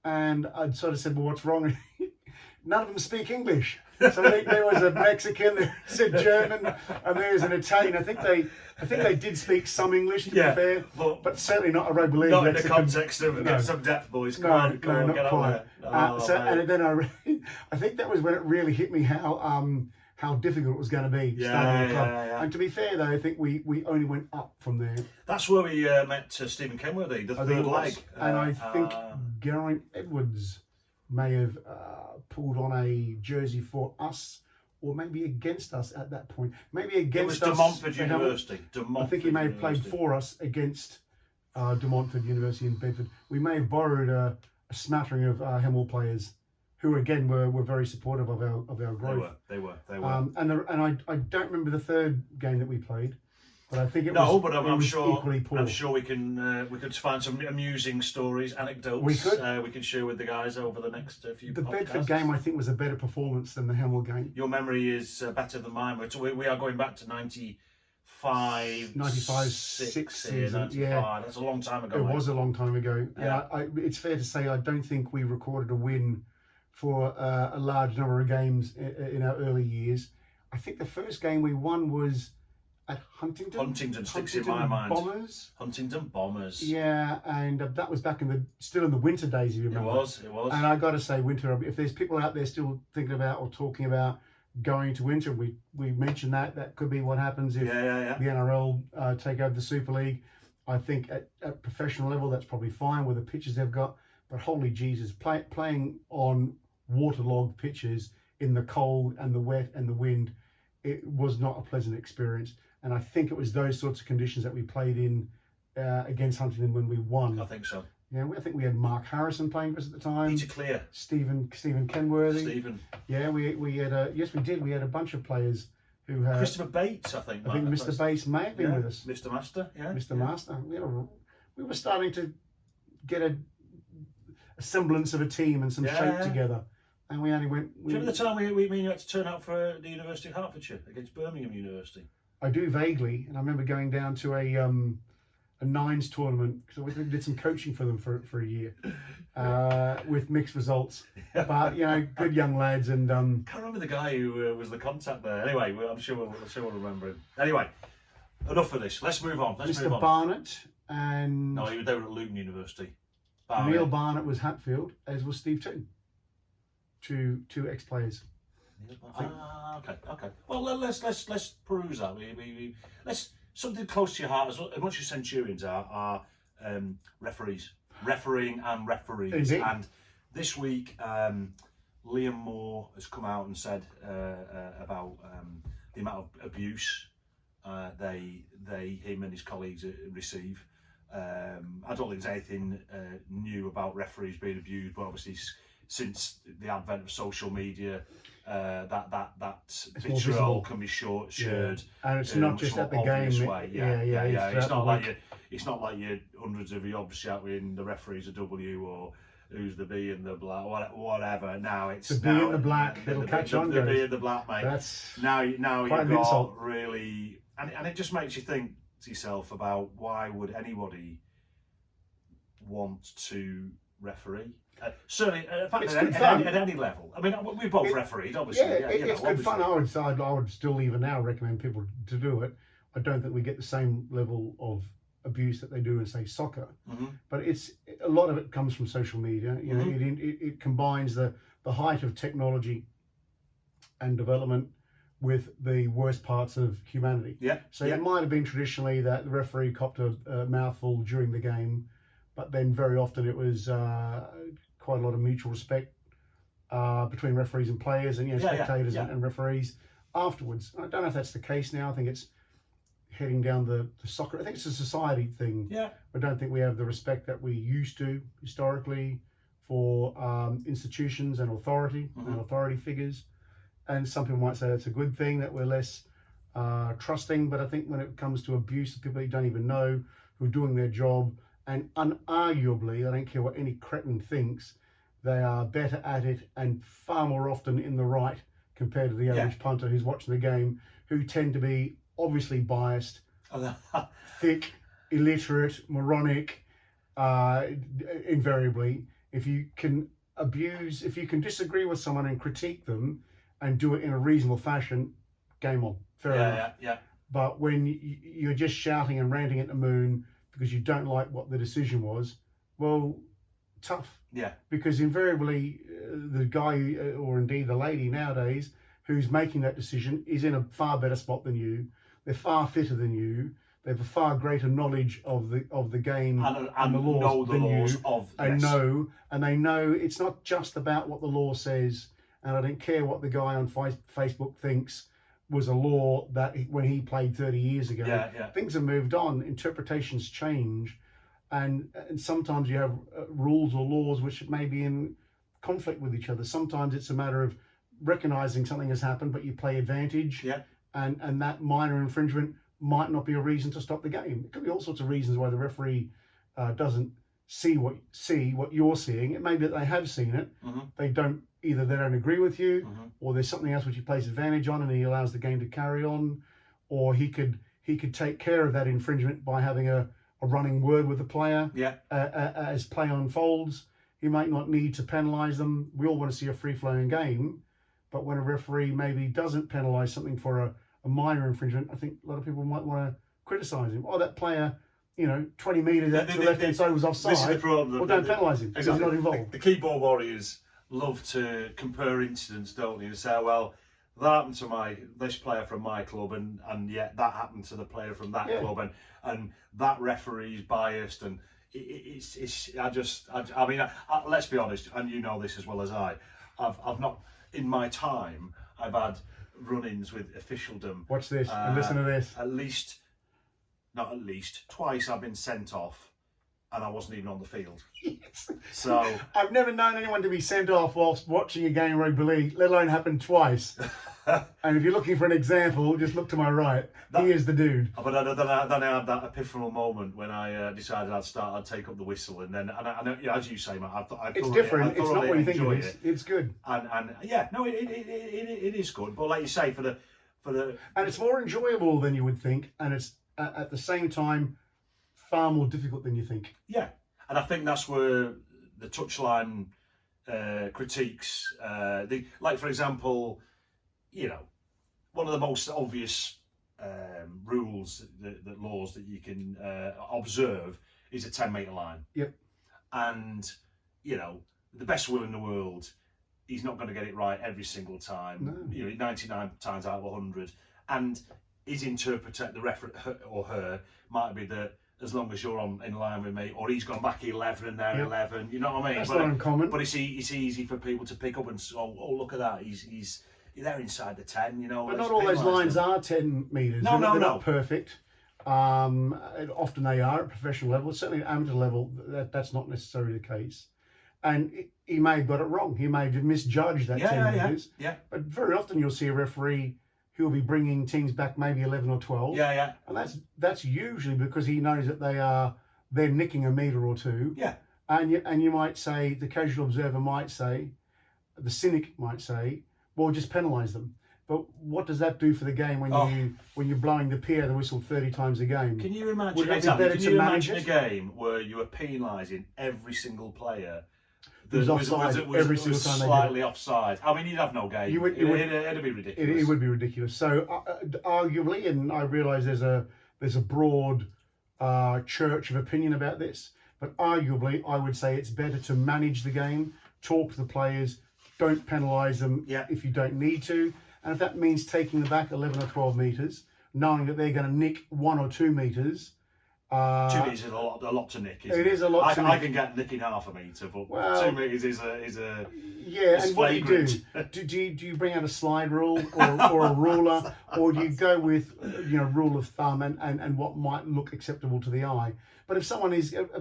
And I'd sort of said, "Well, what's wrong?" None of them speak English. So there was a Mexican, there was a German, and there was an Italian. I think they did speak some English, to be fair, but certainly not a rugby league not Mexican. in the context of get some depth, boys. Come on, not quite. And then I think that was when it really hit me how difficult it was going to be starting the club. And to be fair, though, I think we only went up from there. That's where we met Stephen Kenworthy, the third leg. And I think Geraint Edwards may have pulled on a jersey for us, or maybe against us at that point. Maybe against us. It was De Montfort University. I think he may have played for us against De Montfort University in Bedford. We may have borrowed a smattering of Hemel players, who again were very supportive of our growth. They were. And I don't remember the third game that we played, but I think it was. No, but I'm sure. Equally poor. I'm sure we could find some amusing stories, anecdotes. We could. We can share with the guys over the next few. The podcasts. Bedford game, I think, was a better performance than the Hemel game. Your memory is better than mine. We are going back to 95, 6 season. 95. Yeah, That's a long time ago. It was a long time ago. Yeah. And it's fair to say I don't think we recorded a win for a large number of games in our early years. I think the first game we won was at Huntingdon. Huntingdon sticks in my mind. Bombers. Huntingdon Bombers. Yeah, and that was back still in the winter days, if you remember. It was. And I got to say, winter. If there's people out there still thinking about or talking about going to winter, we mentioned that could be what happens if the NRL take over the Super League. I think at professional level, that's probably fine with the pitches they've got. But holy Jesus, playing on waterlogged pitches in the cold and the wet and the wind, it was not a pleasant experience. And I think it was those sorts of conditions that we played in against Huntingdon when we won. I think so. Yeah, I think we had Mark Harrison playing for us at the time. Peter Clear. Stephen Kenworthy. Stephen. Yeah, we had yes, we did. We had a bunch of players who had Christopher Bates, I think. I think Mr. Bates may have been with us. Mr. Master, yeah. Mr. Master. We were starting to get a semblance of a team and some shape together. And we only went. Do you remember the time you had to turn out for the University of Hertfordshire against Birmingham University? I do vaguely, and I remember going down to a nines tournament because we did some coaching for them for a year with mixed results. But good young lads, and can't remember the guy who was the contact there. Anyway, I'm sure we'll remember him. Anyway, enough of this. Let's move on. Mr. Barnett and no, they were at Luton University. Neil Barnett was Hatfield, as was Steve Toon. Two ex-players. Okay. Well, let's peruse that. Let's something close to your heart. As much as Centurions are referees, refereeing and referees. Indeed. And this week, Liam Moore has come out and said about the amount of abuse him and his colleagues receive. I don't think there's anything new about referees being abused, but obviously since the advent of social media, that vitriol can be shared. And it's not just at the game. Yeah. It's not like it's not like you're hundreds of yobs shouting the referee's a W or who's the B and the black, whatever. Now it's The B now, and the black, it'll catch on, the guys. B and the black, mate. That's now you've quite an got insult. really, and it just makes you think to yourself about why would anybody want to referee? Certainly, in fact, It's at, good fun. at any level. I mean, we both refereed, obviously. Yeah, you it's know, good fun. obviously. I would still even now recommend people to do it. I don't think we get the same level of abuse that they do in, say, soccer. Mm-hmm. But it's a lot of it comes from social media. You know, it combines the height of technology and development with the worst parts of humanity. Yeah. So it might have been traditionally that the referee copped a mouthful during the game, but then very often it was quite a lot of mutual respect between referees and players, and spectators and referees afterwards. I don't know if that's the case now. I think it's heading down the soccer. I think it's a society thing. Yeah. I don't think we have the respect that we used to historically for institutions and authority and authority figures. And some people might say that's a good thing, that we're less trusting. But I think when it comes to abuse of people you don't even know, who are doing their job, and unarguably, I don't care what any cretin thinks, they are better at it and far more often in the right compared to the average punter who's watching the game, who tend to be obviously biased, thick, illiterate, moronic, invariably. If you can disagree with someone and critique them and do it in a reasonable fashion, game on, fair enough. Yeah. But when you're just shouting and ranting at the moon because you don't like what the decision was, well, tough. Yeah. Because invariably, the guy or indeed the lady nowadays who's making that decision is in a far better spot than you. They're far fitter than you. They have a far greater knowledge of the game and the laws know the than laws you. of They know it's not just about what the law says. And I don't care what the guy on Facebook thinks was a law that when he played 30 years ago. Yeah. Things have moved on. Interpretations change, and sometimes you have rules or laws which may be in conflict with each other. Sometimes it's a matter of recognizing something has happened, but you play advantage. Yeah. And that minor infringement might not be a reason to stop the game. It could be all sorts of reasons why the referee doesn't see what you're seeing. It may be that they have seen it. They don't agree with you, or there's something else which he plays advantage on, and he allows the game to carry on, or he could take care of that infringement by having a running word with the player. Yeah. As play unfolds, he might not need to penalise them. We all want to see a free-flowing game, but when a referee maybe doesn't penalise something for a minor infringement, I think a lot of people might want to criticise him. Oh, that player, 20 metres out to the left-hand side was offside. This is the problem. Well, don't penalise him because he's not involved. The keyboard warriors love to compare incidents, don't they? And say, well, that happened to this player from my club, and yet that happened to the player from that club, and that referee's biased, and I mean, let's be honest, and you know this as well as I've not, in my time, I've had run-ins with officialdom. Watch this and listen to this. Not at least, twice I've been sent off and I wasn't even on the field. So I've never known anyone to be sent off whilst watching a game of rugby league, let alone happen twice. And if you're looking for an example, just look to my right. He is the dude. But then I had that epiphanal moment when I decided I'd take up the whistle, and as you say, Matt, it's different. It's not what you think it is. It's good. It is good. But like you say, for the and it's more enjoyable than you would think, and it's at the same time far more difficult than you think. Yeah, and I think that's where the touchline critiques, like for example, one of the most obvious rules, that laws that you can observe is a 10-metre line. Yep. And the best will in the world, he's not going to get it right every single time. No. 99 times out of 100, and his interpreter, the referee or her, might be that as long as you're in line with me, or he's gone back 11 and they're 11. You know what I mean? That's not uncommon. But it's easy for people to pick up and oh look at that, he's they're inside the 10. But not all those lines are 10 metres. No. They're not perfect. Often they are at professional level. Certainly at amateur level, that's not necessarily the case. And he may have got it wrong. He may have misjudged that 10 metres. Yeah. But very often you'll see a referee he'll be bringing teams back maybe 11 or 12. Yeah, yeah. And that's usually because he knows that they're nicking a metre or two. Yeah. And you might say, the casual observer might say, the cynic might say, well, just penalise them. But what does that do for the game when you're blowing the PA the whistle 30 times a game? Can you imagine? Would it be Exactly. better Can to you manage imagine it? a game where you were penalising every single player that was offside every single time they did it? slightly offside? I mean, you'd have no game. It'd be ridiculous. It would be ridiculous. So arguably, and I realise there's a broad church of opinion about this, but arguably, I would say it's better to manage the game, talk to the players, don't penalise them if you don't need to. And if that means taking them back 11 or 12 metres, knowing that they're going to nick 1 or 2 metres. 2 metres is a lot to nick, isn't it? It is a lot to nick. I can get nicking half a metre, but 2 metres is a yeah. And what flagrant. do you bring out a slide rule or a ruler, or do you go with rule of thumb and what might look acceptable to the eye? But if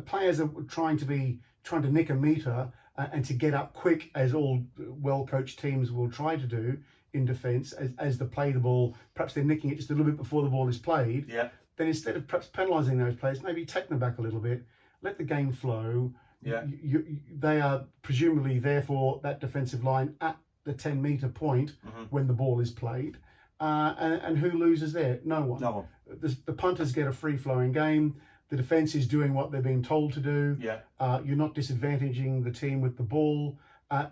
players are trying to nick a metre and to get up quick, as all well-coached teams will try to do in defence, as they play the ball, perhaps they're nicking it just a little bit before the ball is played. Yeah. Then instead of perhaps penalising those players, maybe take them back a little bit, let the game flow. Yeah. They are presumably therefore that defensive line at the 10-metre point when the ball is played. And who loses there? No one. No one. The punters get a free-flowing game. The defence is doing what they're being told to do. Yeah. You're not disadvantaging the team with the ball.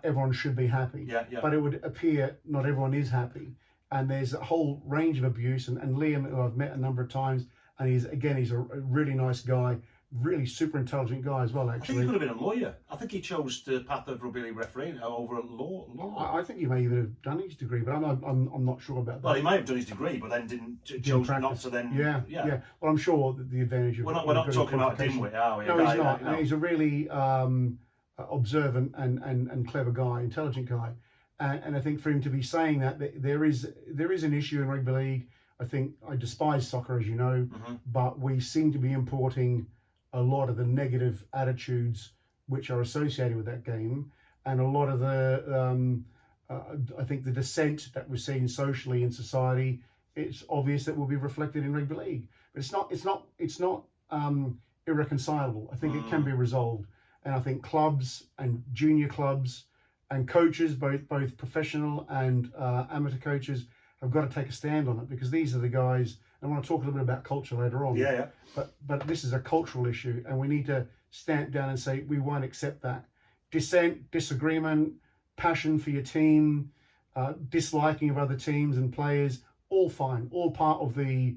Everyone should be happy. Yeah, yeah. But it would appear not everyone is happy. And there's a whole range of abuse. And Liam, who I've met a number of times, and he's a really nice guy, really super intelligent guy as well, I think actually. he could have been a lawyer. I think he chose the path of rugby league refereeing over a law. I think he may even have done his degree, but I'm not sure about that. Well, he may have done his degree, but then chose not to then. Yeah. Well, I'm sure that the advantage of We're not talking about dimwit, are we? No, he's not. No. He's a really observant and clever guy, intelligent guy, and I think for him to be saying that there is an issue in rugby league. I despise soccer, as you know, but we seem to be importing a lot of the negative attitudes which are associated with that game, and a lot of the I think the dissent that we're seeing socially in society. It's obvious that will be reflected in rugby league, but it's not irreconcilable. I think it can be resolved, and I think clubs and junior clubs and coaches, both professional and amateur coaches, have got to take a stand on it, because these are the guys. I want to talk a little bit about culture later on. Yeah. But this is a cultural issue, and we need to stamp down and say we won't accept that. Dissent, disagreement, passion for your team, disliking of other teams and players, all fine, all part of the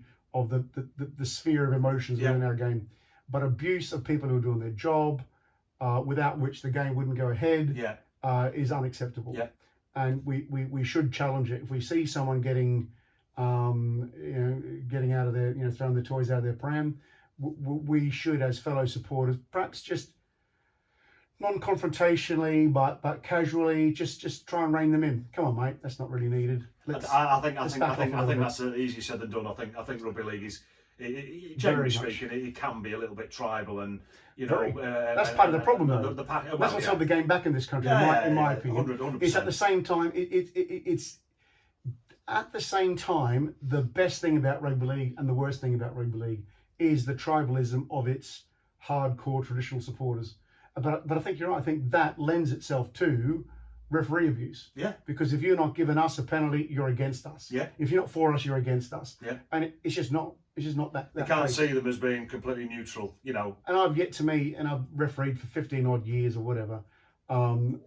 sphere of emotions within our game. But abuse of people who are doing their job, without which the game wouldn't go ahead, is unacceptable. Yeah. And we should challenge it. If we see someone getting out of their, throwing the toys out of their pram, we should, as fellow supporters, perhaps just non-confrontationally, but casually, just try and rein them in. Come on, mate, that's not really needed. I think that's easier said than done. I think rugby league is, generally speaking, it can be a little bit tribal, and that's part of the problem, though. That's what's held the game back in this country, in my opinion. 100%. It's at the same time. It's at the same time, the best thing about rugby league and the worst thing about rugby league is the tribalism of its hardcore traditional supporters. But I think you're right. I think that lends itself to referee abuse. Yeah. Because if you're not giving us a penalty, you're against us. Yeah. If you're not for us, you're against us. Yeah. And it's just not that. You can't see them as being completely neutral, And I've yet to meet, and I've refereed for 15 odd years or whatever, and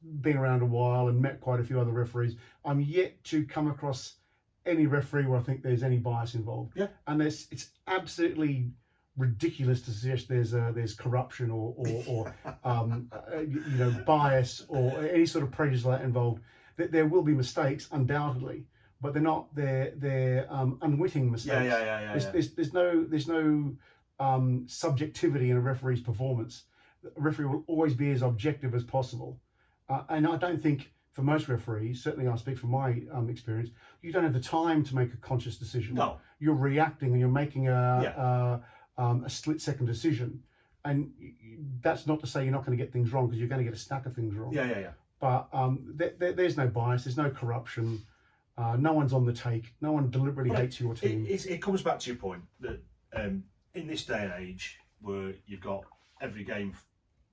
been around a while and met quite a few other referees. I'm yet to come across any referee where I think there's any bias involved. Yeah. And it's absolutely ridiculous to suggest there's corruption or bias or any sort of prejudice like that involved. There will be mistakes, undoubtedly, but they're unwitting mistakes. Yeah. There's no subjectivity in a referee's performance. A referee will always be as objective as possible, and I don't think for most referees, certainly I speak from my experience, you don't have the time to make a conscious decision. No, you're reacting and you're making a split-second decision, and that's not to say you're not going to get things wrong, because you're going to get a stack of things wrong. Yeah. But there's no bias, there's no corruption. No one's on the take. No one deliberately hates your team. It comes back to your point that in this day and age where you've got every game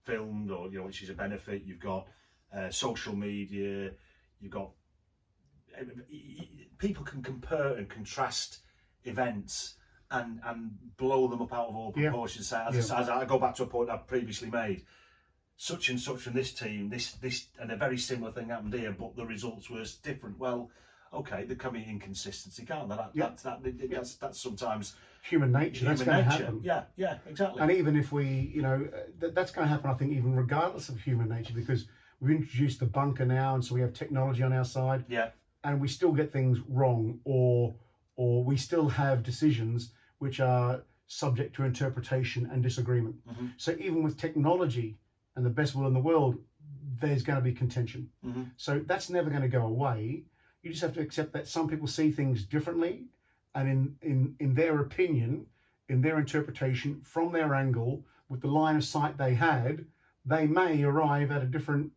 filmed, or which is a benefit, you've got social media, you've got people can compare and contrast events and blow them up out of all proportion. As I go back to a point I've previously made, such and such from this team, this and a very similar thing happened here, but the results were different. Well, okay, there can be inconsistency, can't there? That's sometimes human nature. That's going to happen. Yeah, exactly. And even if we, that's going to happen, I think, even regardless of human nature, because we've introduced the bunker now, and so we have technology on our side. Yeah. And we still get things wrong, or we still have decisions which are subject to interpretation and disagreement. Mm-hmm. So even with technology and the best will in the world, there's going to be contention. Mm-hmm. So that's never going to go away. You just have to accept that some people see things differently, and in their opinion, in their interpretation, from their angle, with the line of sight they had, they may arrive at a different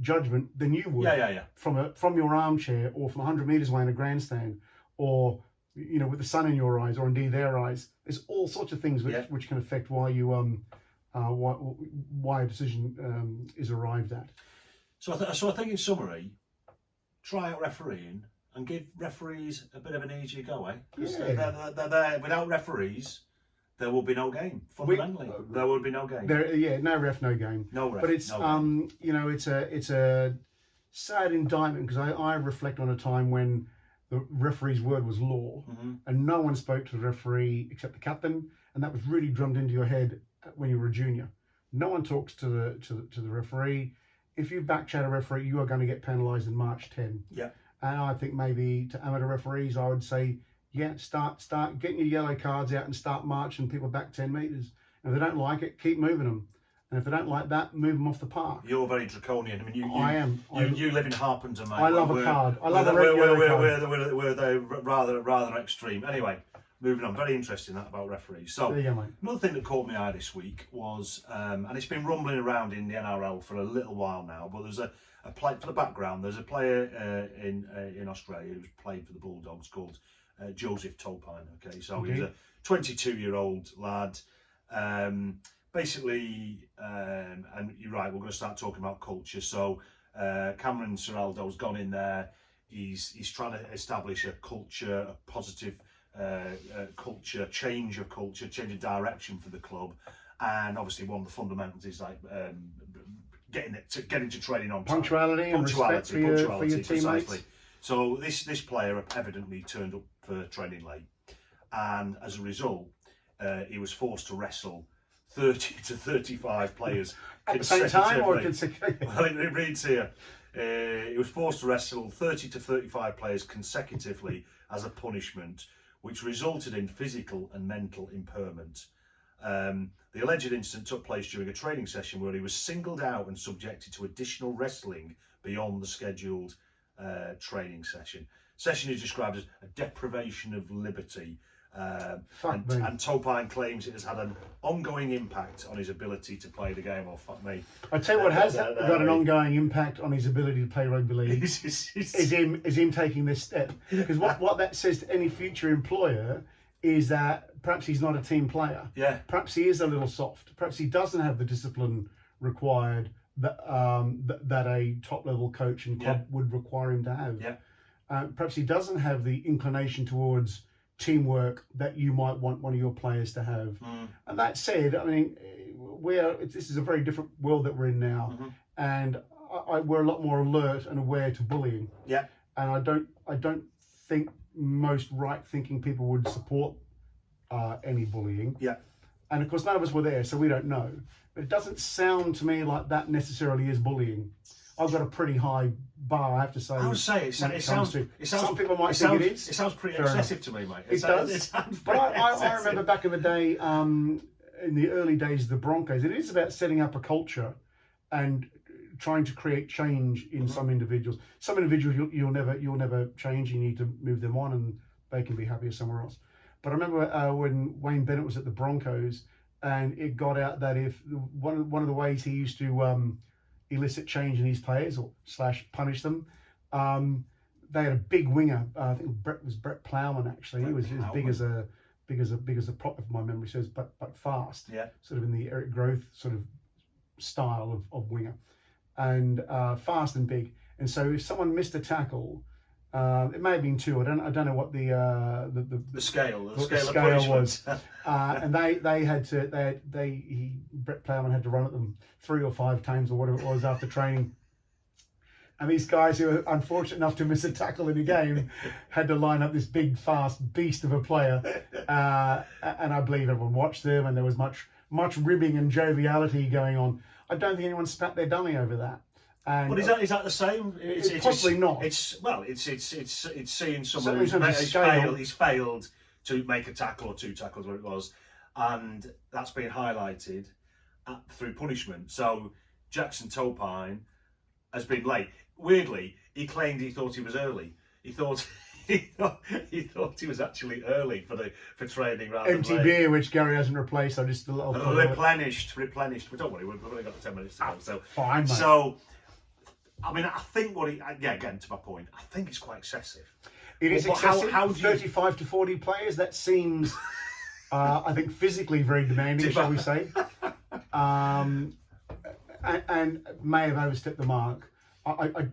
judgment than you would. From your armchair, or from 100 meters away in a grandstand, or with the sun in your eyes, or indeed their eyes. There's all sorts of things which can affect why you why a decision is arrived at. So I think in summary, try out refereeing and give referees a bit of an easier go, eh? Because they're there. Without referees, there will be no game. Fundamentally, there will be no game. No ref, no game. No ref. But it's it's a sad indictment, because I reflect on a time when the referee's word was law, and no one spoke to the referee except the captain, and that was really drummed into your head when you were a junior. No one talks to the referee. If you backchat a referee, you are going to get penalised in March 10. Yeah. And I think maybe to amateur referees, I would say, start getting your yellow cards out and start marching people back 10 metres. And if they don't like it, keep moving them. And if they don't like that, move them off the park. You're very draconian. I mean, I am. You live in Harpenden, mate. I love a card. I love a red card. We're rather extreme. Anyway, moving on. Very interesting that about referees. So there you go, mate. Another thing that caught my eye this week was, and it's been rumbling around in the NRL for a little while now, but there's a play for the background. There's a player in Australia who's played for the Bulldogs called Joseph Topine. Okay, so he's a 22-year-old lad. Basically, and you're right, we're going to start talking about culture. So Cameron Ciraldo's gone in there. He's trying to establish a culture, a positive culture, change of direction for the club. And obviously one of the fundamentals is like getting to training on time. Punctuality and respect for your teammates. So this player evidently turned up for training late, and as a result, he was forced to wrestle 30 to 35 players at the same time, or well, it reads here. He was forced to wrestle 30 to 35 players consecutively as a punishment, which resulted in physical and mental impairment. The alleged incident took place during a training session where he was singled out and subjected to additional wrestling beyond the scheduled training session. Session is described as a deprivation of liberty. And Topine claims it has had an ongoing impact on his ability to play the game. Or fuck me. I tell you what has got an ongoing impact on his ability to play rugby league is him taking this step. Because what that says to any future employer is that perhaps he's not a team player. Yeah. Perhaps he is a little soft. Perhaps he doesn't have the discipline required that a top level coach and club would require him to have. Yeah. Perhaps he doesn't have the inclination towards teamwork that you might want one of your players to have. And that said, I mean, this is a very different world that we're in now, and we're a lot more alert and aware to bullying. Yeah. And I don't think most right-thinking people would support any bullying. Yeah. And of course, none of us were there, so we don't know. But it doesn't sound to me like that necessarily is bullying. I've got a pretty high bar, I have to say. I would say it sounds. Some people might think it is. It sounds pretty excessive to me, mate. It does. But I remember back in the day, in the early days of the Broncos, it is about setting up a culture and trying to create change in some individuals. Some individuals you'll never change. You need to move them on, and they can be happier somewhere else. But I remember when Wayne Bennett was at the Broncos, and it got out that if one of the ways he used to elicit change in his players or / punish them, they had a big winger. I think Brett Plowman actually. He was as big as a prop, if my memory serves, but fast. Yeah. Sort of in the Eric Growth sort of style of winger, and fast and big. And so if someone missed a tackle, it may have been two. I don't know what the scale of punishment was. And Brett Plowman had to run at them 3 or 5 times or whatever it was after training. And these guys who were unfortunate enough to miss a tackle in a game had to line up this big, fast beast of a player. And I believe everyone watched them, and there was much ribbing and joviality going on. I don't think anyone spat their dummy over that. And, but is that the same? It's possibly not. It's seeing someone who's failed to make a tackle or 2 tackles, where it was, and that's been highlighted through punishment. So Jackson Topine has been late. Weirdly, he claimed he thought he was early. He thought he thought he was actually early for training rather empty than late. Beer, which Gary hasn't replaced. I just replenished. But don't worry, we've only got 10 minutes to go. So fine, mate. So I mean, I think again to my point, I think it's quite excessive. It is excessive. How 35 to 40 players. That seems, I think, physically very demanding, shall we say? And may have overstepped the mark. I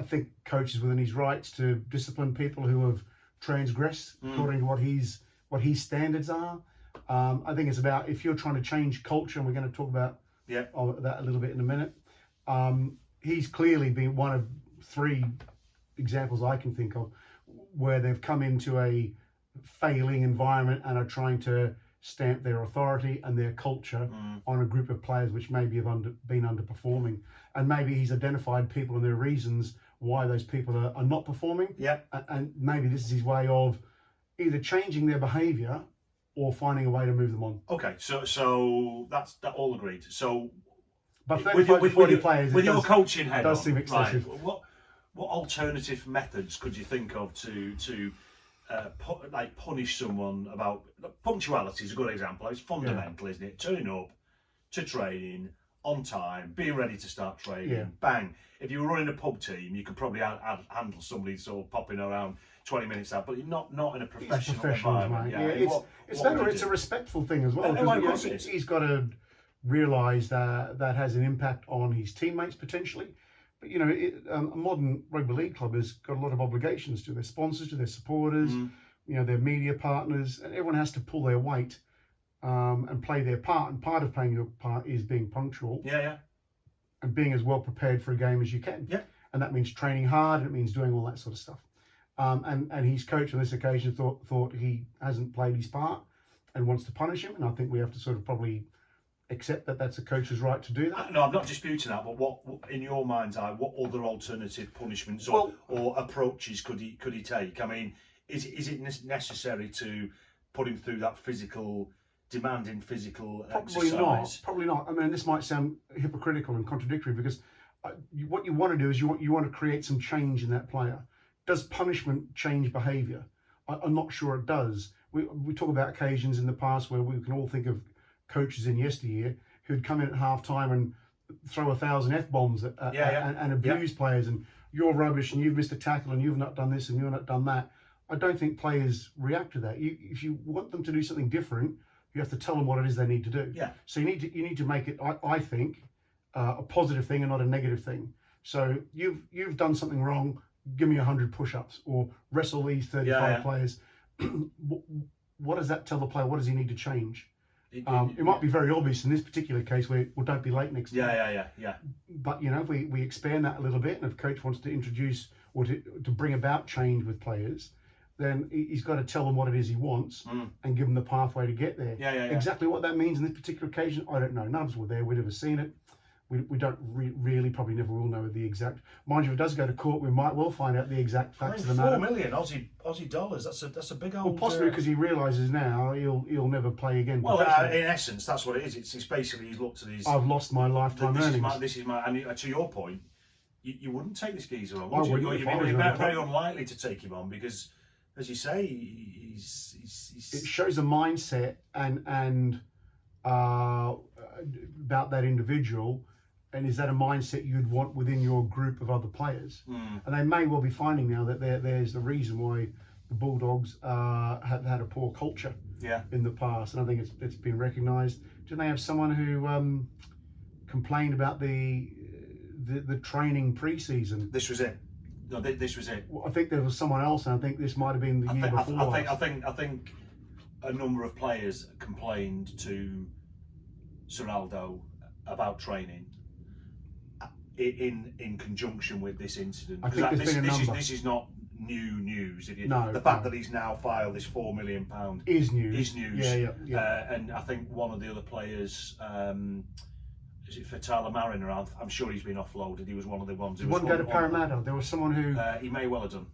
think coach is within his rights to discipline people who have transgressed according to what his standards are. I think it's about, if you're trying to change culture, and we're going to talk about that a little bit in a minute. He's clearly been one of 3 examples I can think of where they've come into a failing environment and are trying to stamp their authority and their culture on a group of players which maybe have been underperforming. And maybe he's identified people and their reasons why those people are not performing. Yeah. And maybe this is his way of either changing their behaviour or finding a way to move them on. Okay, so that's all agreed. So, but 35 to 40 players, with your coaching head, does seem excessive. Right, what alternative methods could you think of to punish someone about punctuality? Is a good example. It's fundamental, isn't it? Turning up to training on time, being ready to start training. Bang! If you were running a pub team, you could probably handle somebody sort of popping around 20 minutes out, but not in a professional environment. It's a respectful thing as well. He's got to realise that has an impact on his teammates potentially. But a modern rugby league club has got a lot of obligations to their sponsors, to their supporters, their media partners, and everyone has to pull their weight and play their part. And part of playing your part is being punctual. And being as well prepared for a game as you can. And that means training hard, and it means doing all that sort of stuff. And his coach on this occasion thought he hasn't played his part and wants to punish him. And I think we have to sort of probably accept that that's a coach's right to do that. No, I'm not disputing that, but what in your mind's eye, what other alternative punishments or approaches could he take? I mean, is it necessary to put him through that demanding physical exercise? Probably not. I mean, this might sound hypocritical and contradictory, because what you want to do is you want to create some change in that player. Does punishment change behaviour? I'm not sure it does. We talk about occasions in the past where we can all think of coaches in yesteryear who'd come in at half time and throw 1,000 F-bombs and abuse players, and you're rubbish and you've missed a tackle and you've not done this and you've not done that. I don't think players react to that. If you want them to do something different, you have to tell them what it is they need to do. So you need to make it, I think, a positive thing and not a negative thing. So you've done something wrong, give me 100 push-ups, or wrestle these 35 players. What does that tell the player? What does he need to change? It might be very obvious in this particular case where, well, don't be late next time. But if we expand that a little bit, and if coach wants to introduce or to bring about change with players, then he's got to tell them what it is he wants and give them the pathway to get there. Exactly what that means in this particular occasion, I don't know. None of us were there. We'd never seen it. We don't really, probably never will know the exact. Mind you, if it does go to court, we might well find out the exact facts of the matter. 4 million Aussie dollars. That's a big old. Well, possibly because he realises now he'll never play again. Well, in essence, that's what it is. It's basically he's looked at his. I've lost my lifetime earnings. This is my. And to your point, you wouldn't take this geezer on. Would you? You'd be very unlikely to take him on because, as you say, he's it shows a mindset and about that individual. and is that a mindset you'd want within your group of other players? And they may well be finding now that there's the reason why the Bulldogs have had a poor culture in the past, and I think it's been recognised. Didn't they have someone who complained about the training pre-season? This was it. No, this was it. Well, I think there was someone else, and I think this might have been the year before. I think a number of players complained to Sir Aldo about training in conjunction with this incident. I think there's been a number. This is not new news. No, the fact that he's now filed this £4 million is news. Is news. Yeah. And I think one of the other players, is it Fatala Mariner? I'm sure he's been offloaded. He was one of the ones who wouldn't go to Parramatta. There was someone who he may well have done,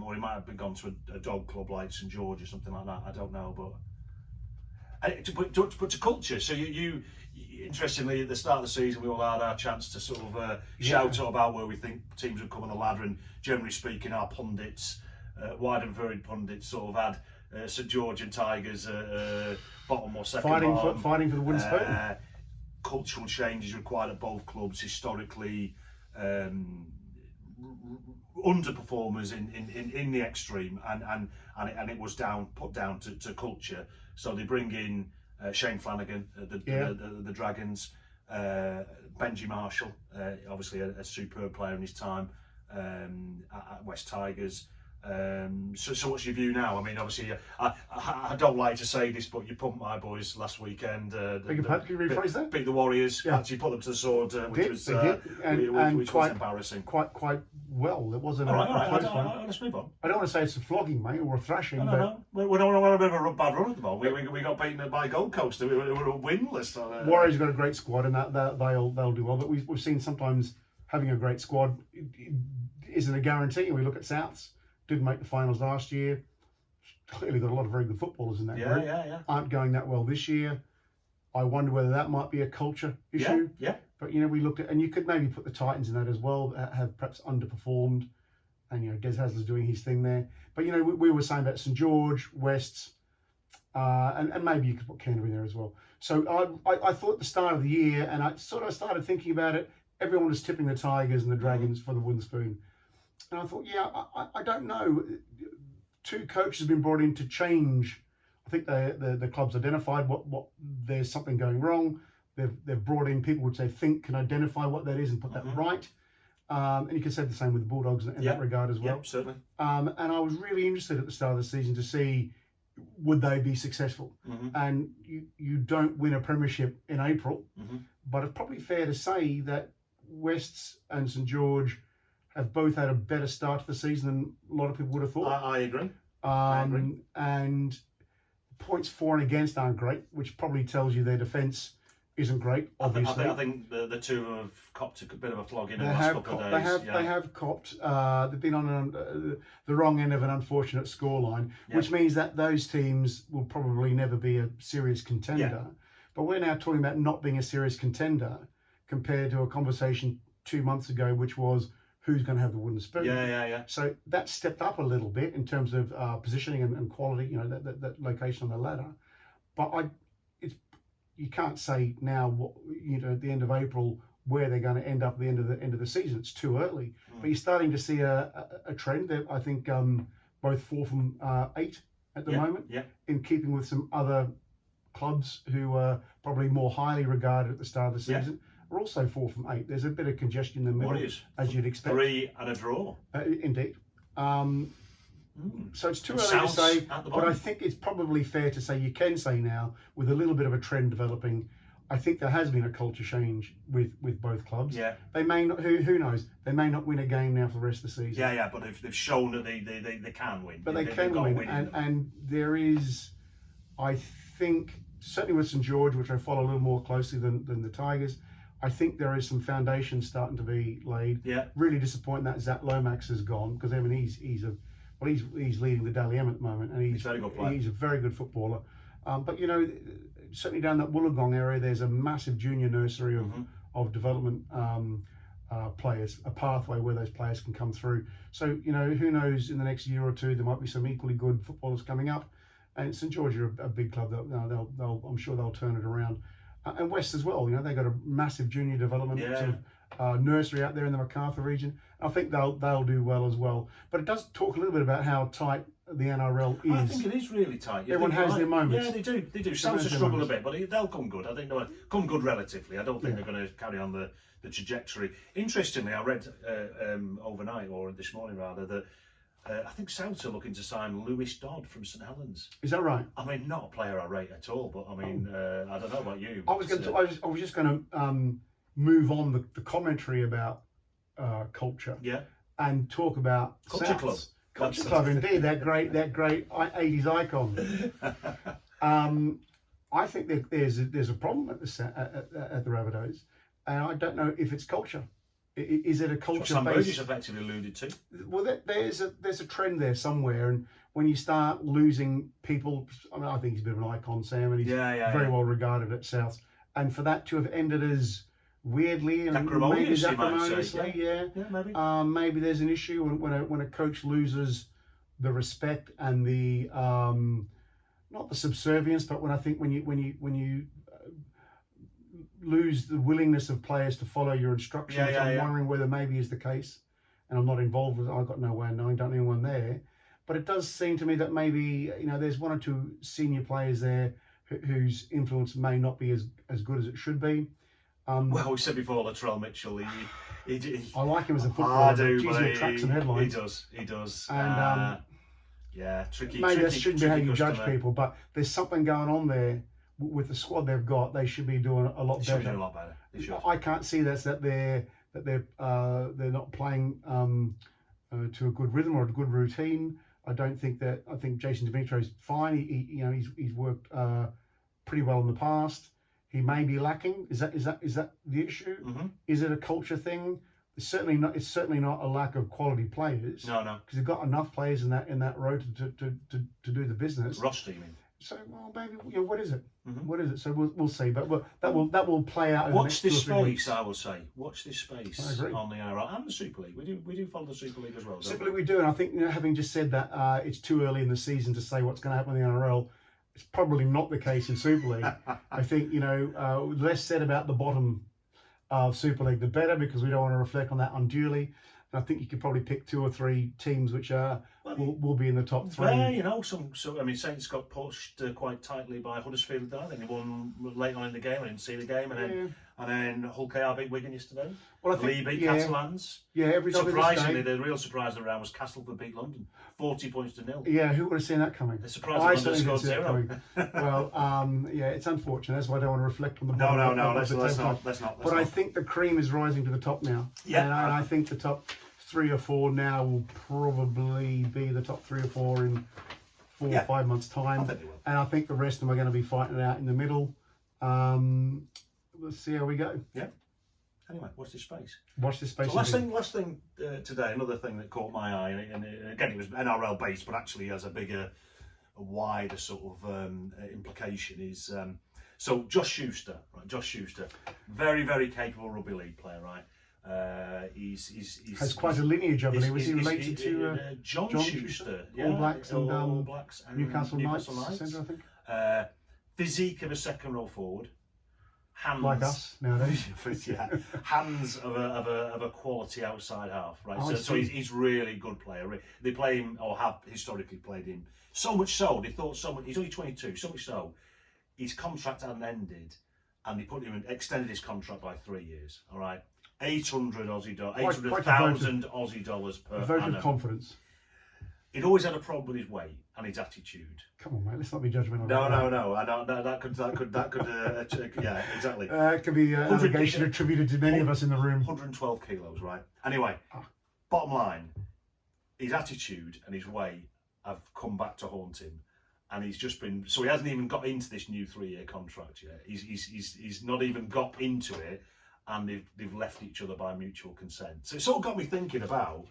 or he might have been gone to a dog club like St George or something like that. I don't know, but to put to culture. So you interestingly, at the start of the season, we all had our chance to sort of shout out about where we think teams would come on the ladder, and generally speaking, our pundits, wide and varied pundits, sort of had St George and Tigers bottom or second fighting for the wooden spoon. Cultural changes required at both clubs historically. Underperformers in the extreme, and it was put down to culture. So they bring in Shane Flanagan, the Dragons, Benji Marshall, obviously a superb player in his time at West Tigers. So what's your view now? I mean, obviously, I don't like to say this, but you pumped my boys last weekend. Can you rephrase that? Beat the Warriors. Yeah. Actually put them to the sword, which was embarrassing. Quite well. It wasn't all right. Let's move on. I don't want to say it's a flogging, mate, or a thrashing. No. We're on a bit of a bad run at the moment. We got beaten by Gold Coast. We were winless. Warriors got a great squad, and that they'll do well. But we've seen sometimes having a great squad isn't a guarantee. We look at Souths. Didn't make the finals last year. Clearly got a lot of very good footballers in that group. Yeah. Aren't going that well this year. I wonder whether that might be a culture issue. Yeah. But we looked at, and you could maybe put the Titans in that as well. Have perhaps underperformed, and Des Hasler's doing his thing there. But we were saying about St George, Wests, and maybe you could put Canterbury there as well. So I thought at the start of the year, and I sort of started thinking about it. Everyone was tipping the Tigers and the Dragons for the wooden spoon. And I thought, I don't know. Two coaches have been brought in to change. I think the club's identified what there's something going wrong. They've brought in people which they think can identify what that is and put that right. And you can say the same with the Bulldogs in that regard as well. Yeah, certainly. And I was really interested at the start of the season to see would they be successful. And you don't win a premiership in April, but it's probably fair to say that Wests and St George have both had a better start to the season than a lot of people would have thought. I agree. And points for and against aren't great, which probably tells you their defence isn't great, obviously. I think the two have copped a bit of a flogging in the last couple of days. They have copped. They've been on the wrong end of an unfortunate scoreline, which means that those teams will probably never be a serious contender. But we're now talking about not being a serious contender compared to a conversation 2 months ago, which was who's going to have the wooden spoon. Yeah. So that stepped up a little bit in terms of positioning and quality, that location on the ladder. But you can't say now what at the end of April where they're going to end up at the end of the season. It's too early. But you're starting to see a trend that I think both 4 from 8 at the moment, in keeping with some other clubs who are probably more highly regarded at the start of the season. Are also 4 from 8. There's a bit of congestion in the middle, Warriors, as you'd expect. 3 and a draw. Indeed. So it's too early to say, but I think it's probably fair to say, you can say now, with a little bit of a trend developing, I think there has been a culture change with both clubs. Yeah. They may not, who knows, they may not win a game now for the rest of the season. Yeah, but they've shown that they can win. But they can win, and there is, I think, certainly with St George, which I follow a little more closely than the Tigers, I think there is some foundation starting to be laid. Yeah. Really disappointing that Zach Lomax has gone, because he's leading the Dally M at the moment, and he's a very good footballer. But certainly down that Wollongong area, there's a massive junior nursery of development players, a pathway where those players can come through. So who knows, in the next year or two there might be some equally good footballers coming up. And St George are a big club. I'm sure they'll turn it around. and West as well. You know, they've got a massive junior development sort of, nursery out there in the Macarthur region. I think they'll do well as well. But it does talk a little bit about how tight the NRL is. I think it is really tight. Everyone has their moments. Yeah, they do. They do. Souths have struggled a bit, but they'll come good. I think they'll come good relatively. I don't think they're going to carry on the trajectory. Interestingly, I read overnight, or this morning rather, that I think Souths are looking to sign Lewis Dodd from St Helens. Is that right? I mean, not a player I rate at all, but I mean, I don't know about you. I was just going to move on the commentary about culture. Yeah. And talk about Culture Souths. Club. Culture Club, indeed, that great 80s icon. I think that there's a problem at the Rabbitohs, and I don't know if it's culture. Is it a culture Sam based? Burgess effectively alluded to. Well, there's a trend there somewhere, and when you start losing people, I mean, I think he's a bit of an icon, Sam, and he's very well regarded at Souths, and for that to have ended as weirdly and maybe acrimoniously, maybe there's an issue when a coach loses the respect and the not the subservience, but when you lose the willingness of players to follow your instructions. I'm wondering whether maybe is the case, and I'm not involved with. I've got no way of knowing, don't know anyone there, but it does seem to me that maybe there's one or two senior players there whose influence may not be as good as it should be. Well, we said before, Latrell Mitchell. I like him as a footballer. I do, he attracts some headlines. He does. And tricky. Maybe that shouldn't be how you judge customer. people, but there's something going on there with the squad they've got. They should be doing a lot better. They should be doing a lot better. They should. I can't see that they're not playing to a good rhythm or a good routine. I think Jason Dimitro's fine. He's worked pretty well in the past. He may be lacking. Is that the issue? Mm-hmm. Is it a culture thing? It's certainly not a lack of quality players. No. Because they've got enough players in that row to do the business. Roster, you mean? So maybe what is it? Mm-hmm. What is it? So we'll see. But that will play out. Watch this space. Weeks. I will say. Watch this space on the NRL and the Super League. We do follow the Super League as well. Super League we do, and I think having just said that, it's too early in the season to say what's going to happen in the NRL. It's probably not the case in Super League. I think, less said about the bottom of Super League, the better, because we don't want to reflect on that unduly. And I think you could probably pick 2 or 3 teams which will be in the top 3. Yeah, Saints got pushed quite tightly by Huddersfield. I think they won late on in the game. I didn't see the game, and then Hull KR beat Wigan yesterday. Well, I think Lee beat Catalans. Yeah, surprisingly, the real surprise around was Castleford beat London, 40 points to 0. Yeah, who would have seen that coming? It's surprising London scored 0. Well, it's unfortunate. That's why I don't want to reflect on the bottom. No. Let's not. But I think the cream is rising to the top now. Yeah, and I think the top 3 or 4 now will probably be the top 3 or 4 in 4 or 5 months' time. I think they will. And I think the rest of them are going to be fighting it out in the middle. Let's see how we go. Yeah. Anyway, watch this space. So last thing today, another thing that caught my eye, and again it was NRL based, but actually has a wider sort of implication is so Josh Schuster, very very capable rugby league player, right? He's has quite a lineage, I believe. Was he related to John Schuster? All Blacks and Newcastle Knights, Knights. Centre, I think. Physique of a second row forward. Hands like us nowadays. Hands of a quality outside half, right? So he's really good player. They play him, or have historically played him. So much so they thought he's only 22. So much so his contract hadn't ended, and they extended his contract by 3 years. All right, 800,000 Aussie dollars per annum. Vote of confidence. He'd always had a problem with his weight and his attitude. Come on, mate. Let's not be judgmental. No. I know that could. Yeah, exactly. It could be an allegation attributed to many of us in the room. 112 kilos, right? Anyway, bottom line, his attitude and his weight have come back to haunt him, and he's just been. So he hasn't even got into this new 3-year contract yet. He's not even got into it, and they've left each other by mutual consent. So it sort of got me thinking about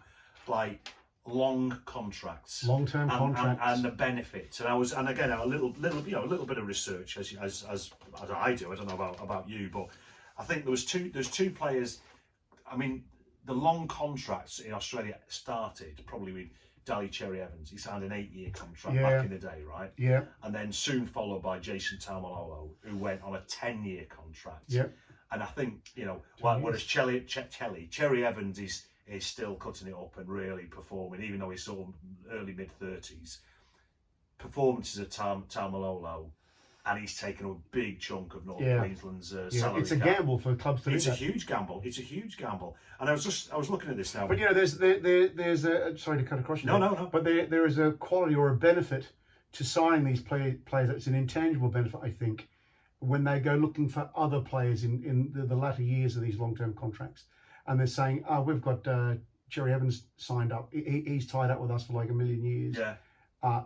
long contracts, long-term contracts, and the benefits. And again a little bit of research as I do. I don't know about you, but I think there's two players. I mean, the long contracts in Australia started probably with Dally Cherry Evans. He signed an 8-year contract Yeah. back in the day, right? Yeah. And then soon followed by Jason Taumalolo, who went on a 10-year contract. Yeah. And I think, you know, whereas Cherry Evans is still cutting it up and really performing, even though he's sort of early mid-30s. Performances of Taumalolo, and he's taken a big chunk of North Queensland's salary. It's a gamble for clubs to do that. It's a huge gamble. It's a huge gamble. And I was looking at this now. But you know, there's a, sorry to cut across you. No. But there is a quality or a benefit to signing these players. It's an intangible benefit, I think, when they go looking for other players in the latter years of these long-term contracts, and they're saying, "Oh, we've got Cherry Evans signed up. He's tied up with us for like 1 million years." Yeah.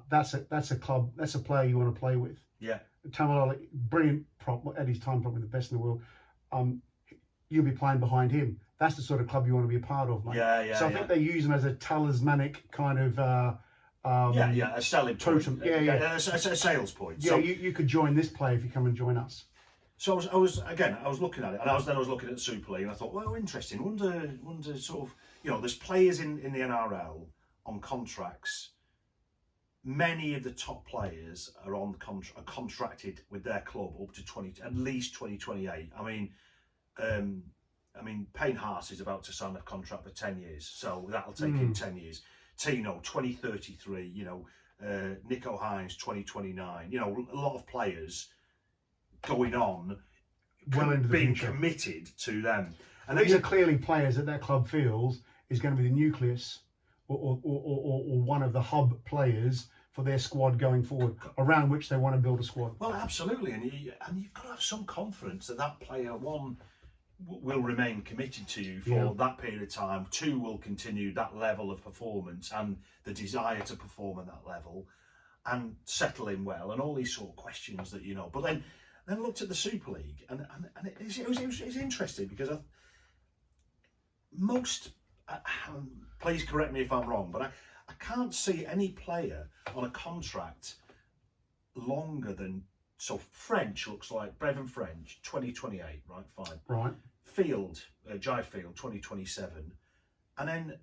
That's a club. That's a player you want to play with. Yeah. Tamalolo, brilliant prop at his time, probably the best in the world. You'll be playing behind him. That's the sort of club you want to be a part of, mate. Yeah. So I think they use him as a talismanic kind of a selling totem. point. A sales point. Yeah, So, you could join this player if you come and join us. So I was looking at it, and I was looking at the Super League, and I thought, well, interesting. Wonder sort of, you know, there's players in the NRL on contracts. Many of the top players are are contracted with their club up to at least 2028. I mean, Payne Haas is about to sign a contract for 10 years, so that'll take him 10 years. Tino, 2033. You know, Nico Hines, 2029. You know, a lot of players going on, Well into the being future. committed to them, And these are clearly players that club feels is going to be the nucleus or one of the hub players for their squad going forward, around which they want to build a squad. Well, absolutely, and you've got to have some confidence that player, one, will remain committed to you for that period of time. Two, will continue that level of performance and the desire to perform at that level, and settle in well, and all these sort of questions that, you know. But then looked at the Super League, and it was interesting because most. Please correct me if I'm wrong, but I can't see any player on a contract longer than, so French looks like Brevin French 2028, right? Fine. Right. Field, Jai Field 2027, and then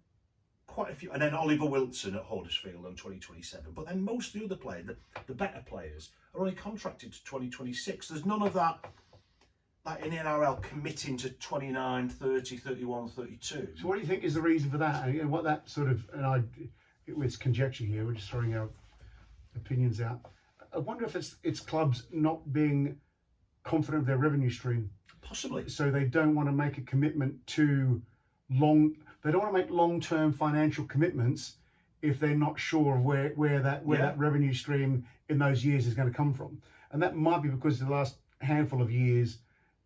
quite a few, and then Oliver Wilson at Huddersfield on 2027. But then most of the other players, the better players, are only contracted to 2026. There's none of that. Like in the NRL committing to 29, 30, 31, 32. So what do you think is the reason for that? And what that sort of, it's conjecture here, we're just throwing our opinions out. I wonder if it's clubs not being confident of their revenue stream. Possibly. So they don't want to make a commitment to they don't want to make long-term financial commitments if they're not sure of where that revenue stream in those years is going to come from. And that might be because the last handful of years,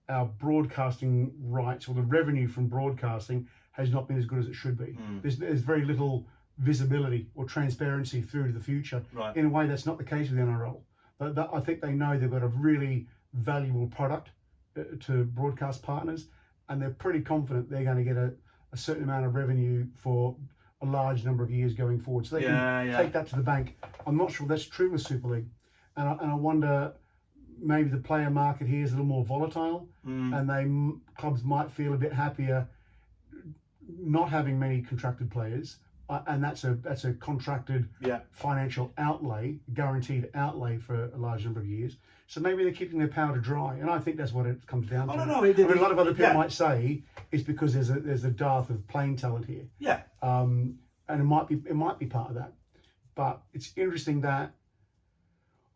our broadcasting rights or the revenue from broadcasting has not been as good as it should be. There's very little visibility or transparency through to the future. Right. In a way, that's not the case with the NRL. But I think they know they've got a really valuable product to broadcast partners, and they're pretty confident they're going to get a certain amount of revenue for a large number of years going forward. So they can take that to the bank. I'm not sure that's true with Super League. And I wonder, maybe the player market here is a little more volatile, and clubs might feel a bit happier not having many contracted players, and that's a contracted financial outlay, guaranteed outlay for a large number of years. So maybe they're keeping their powder dry, and I think that's what it comes down to. No. I mean, a lot of other people might say it's because there's a dearth of playing talent here. Yeah. And it might be part of that, but it's interesting that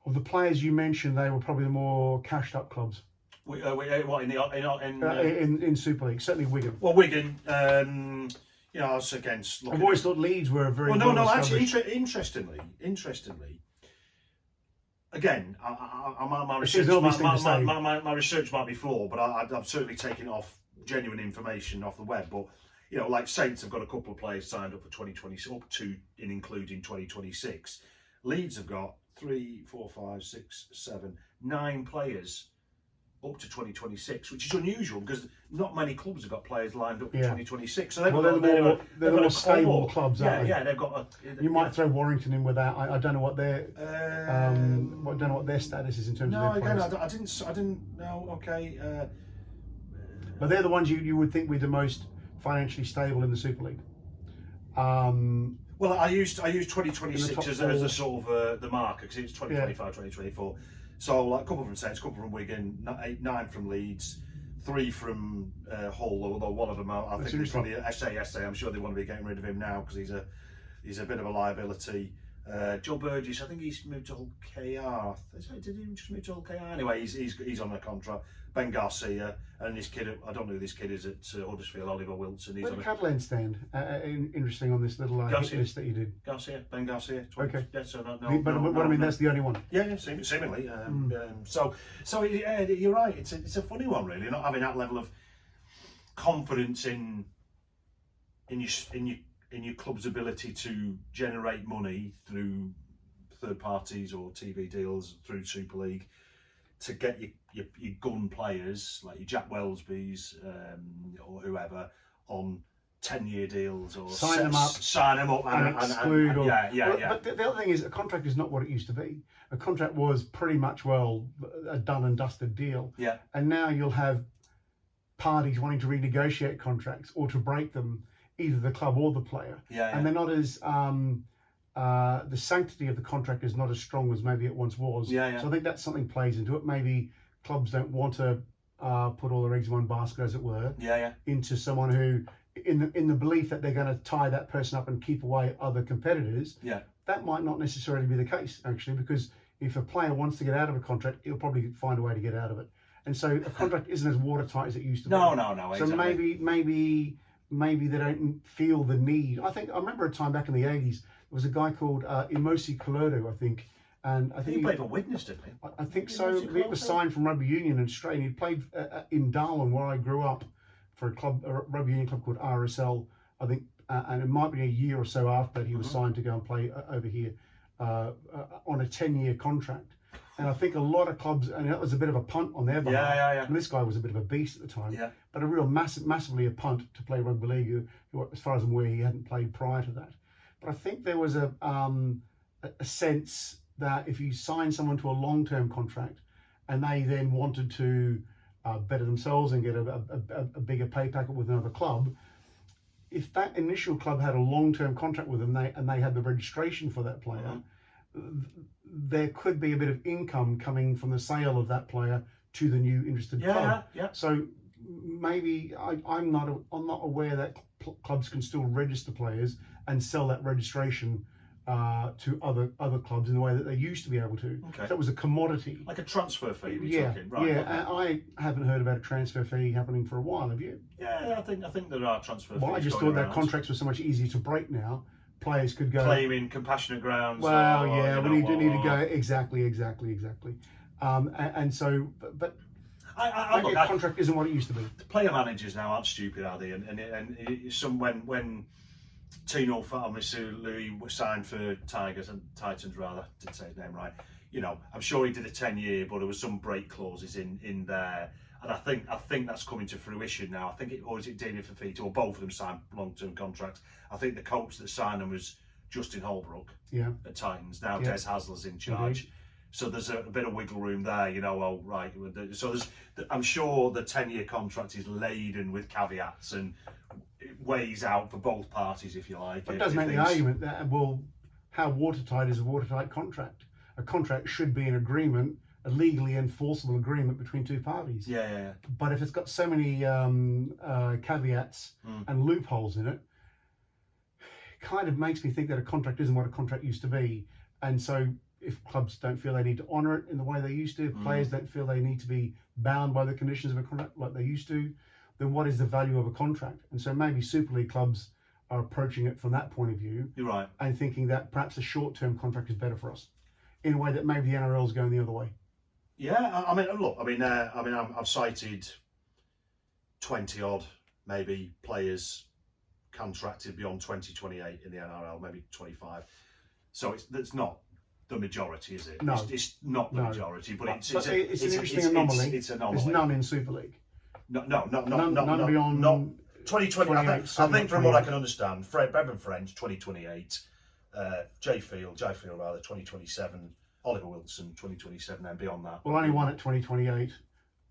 of the players you mentioned, they were probably the more cashed up clubs. What in Super League, certainly Wigan. Well, Wigan, you know, I was against. I've always thought Leeds were a very actually, interestingly, again, my research might be flawed, but I'm certainly taking off genuine information off the web. But you know, like Saints have got a couple of players signed up for 2020, up to and including 2026. Leeds have got 3, 4, 5, 6, 7, 9 players up to 2026, which is unusual because not many clubs have got players lined up for 2026. So they're the more stable clubs, aren't they? Yeah, they've got. You might throw Warrington in with that. I don't know what their don't know what their status is in terms of their players. I didn't know. Okay. But they're the ones you would think were the most financially stable in the Super League. Well, I used In the 2026 top as four. a sort of the marker because it's 2025, 2024. So like a couple from Saints, a couple from Wigan, 9 from Leeds, 3 from Hull. Although one of them, I think it's probably SA. I'm sure they want to be getting rid of him now because he's a bit of a liability. Joe Burgess, I think he's moved to Hull KR. Did he just move to Hull KR? Anyway, he's on a contract. Ben Garcia and this kid, I don't know who this kid is at Huddersfield, Oliver Wilson. Where did Catalan stand? Interesting on this little hit list that you did. Ben Garcia. Okay. Yeah, so I mean, that's the only one. Yeah, seemingly. So you're right. It's a funny one, really. Not having that level of confidence in your club's ability to generate money through third parties or TV deals through Super League to get your gun players like your Jack Wellesby's or whoever on 10-year deals or sign them up and exclude. Yeah. But the other thing is, a contract is not what it used to be. A contract was pretty much a done and dusted deal. Yeah. And now you'll have parties wanting to renegotiate contracts or to break them, either the club or the player. Yeah. And they're not as the sanctity of the contract is not as strong as maybe it once was. Yeah. So I think that's something plays into it. Maybe clubs don't want to put all their eggs in one basket, as it were. Yeah. Into someone who, in the belief that they're going to tie that person up and keep away other competitors. Yeah. That might not necessarily be the case, actually, because if a player wants to get out of a contract, he'll probably find a way to get out of it. And so a contract isn't as watertight as it used to be. No. So exactly. maybe they don't feel the need. I remember a time back in the 80s, there was a guy called Imosi Kolodo, I think. And I think he played for Widnes, didn't he? I think so. He was signed from Rugby Union in Australia. He played in Darwin, where I grew up, for a rugby union club called RSL, I think. And it might be a year or so after that he was signed to go and play over here on a 10-year contract. And I think a lot of clubs, and that was a bit of a punt on their behalf. Yeah. And this guy was a bit of a beast at the time. Yeah. But a real massively a punt to play rugby league, as far as I'm aware, he hadn't played prior to that. But I think there was a sense that if you sign someone to a long-term contract and they then wanted to better themselves and get a bigger pay packet with another club, if that initial club had a long-term contract with them and they had the registration for that player, there could be a bit of income coming from the sale of that player to the new interested club. Yeah. So maybe I'm not aware that clubs can still register players and sell that registration to other clubs in the way that they used to be able to. Okay. So that was a commodity. Like a transfer fee. Talking. Right. Yeah. Okay. I haven't heard about a transfer fee happening for a while. Have you? Yeah, I think there are transfer fees. Well, I just thought that contracts were so much easier to break now. Players could go claiming compassionate grounds. Well, we need to go exactly. And so, but maybe a contract isn't what it used to be. The player managers now aren't stupid, are they? And some when Tino Louis was signed for Titans rather, didn't say his name right. You know, I'm sure he did a 10-year, but there was some break clauses in there. And I think that's coming to fruition now. I think or is it David Fafita, or both of them signed long-term contracts. I think the coach that signed them was Justin Holbrook at Titans. Now Des Hasler's in charge. Indeed. So there's a bit of wiggle room there, you know. Oh, right. So I'm sure the 10-year contract is laden with caveats and it weighs out for both parties, if you like. But it does make the argument that, well, how watertight is a watertight contract? A contract should be an agreement, a legally enforceable agreement between two parties. Yeah. But if it's got so many caveats and loopholes in it, it kind of makes me think that a contract isn't what a contract used to be. And so if clubs don't feel they need to honour it in the way they used to, if players don't feel they need to be bound by the conditions of a contract like they used to, then what is the value of a contract? And so maybe Super League clubs are approaching it from that point of view. You're right. And thinking that perhaps a short-term contract is better for us, in a way that maybe the NRL is going the other way. Yeah, I've cited 20 odd maybe players contracted beyond 2028 in the NRL, maybe 25. So it's not the majority, is it? No, it's not the majority, but it's an interesting anomaly. It's an anomaly. There's none in Super League. None beyond 2020. I think from what I can understand, Bevan French 2028, Jay Field rather 2027. Oliver Wilson, 2027, and beyond that. Well, only one at 2028,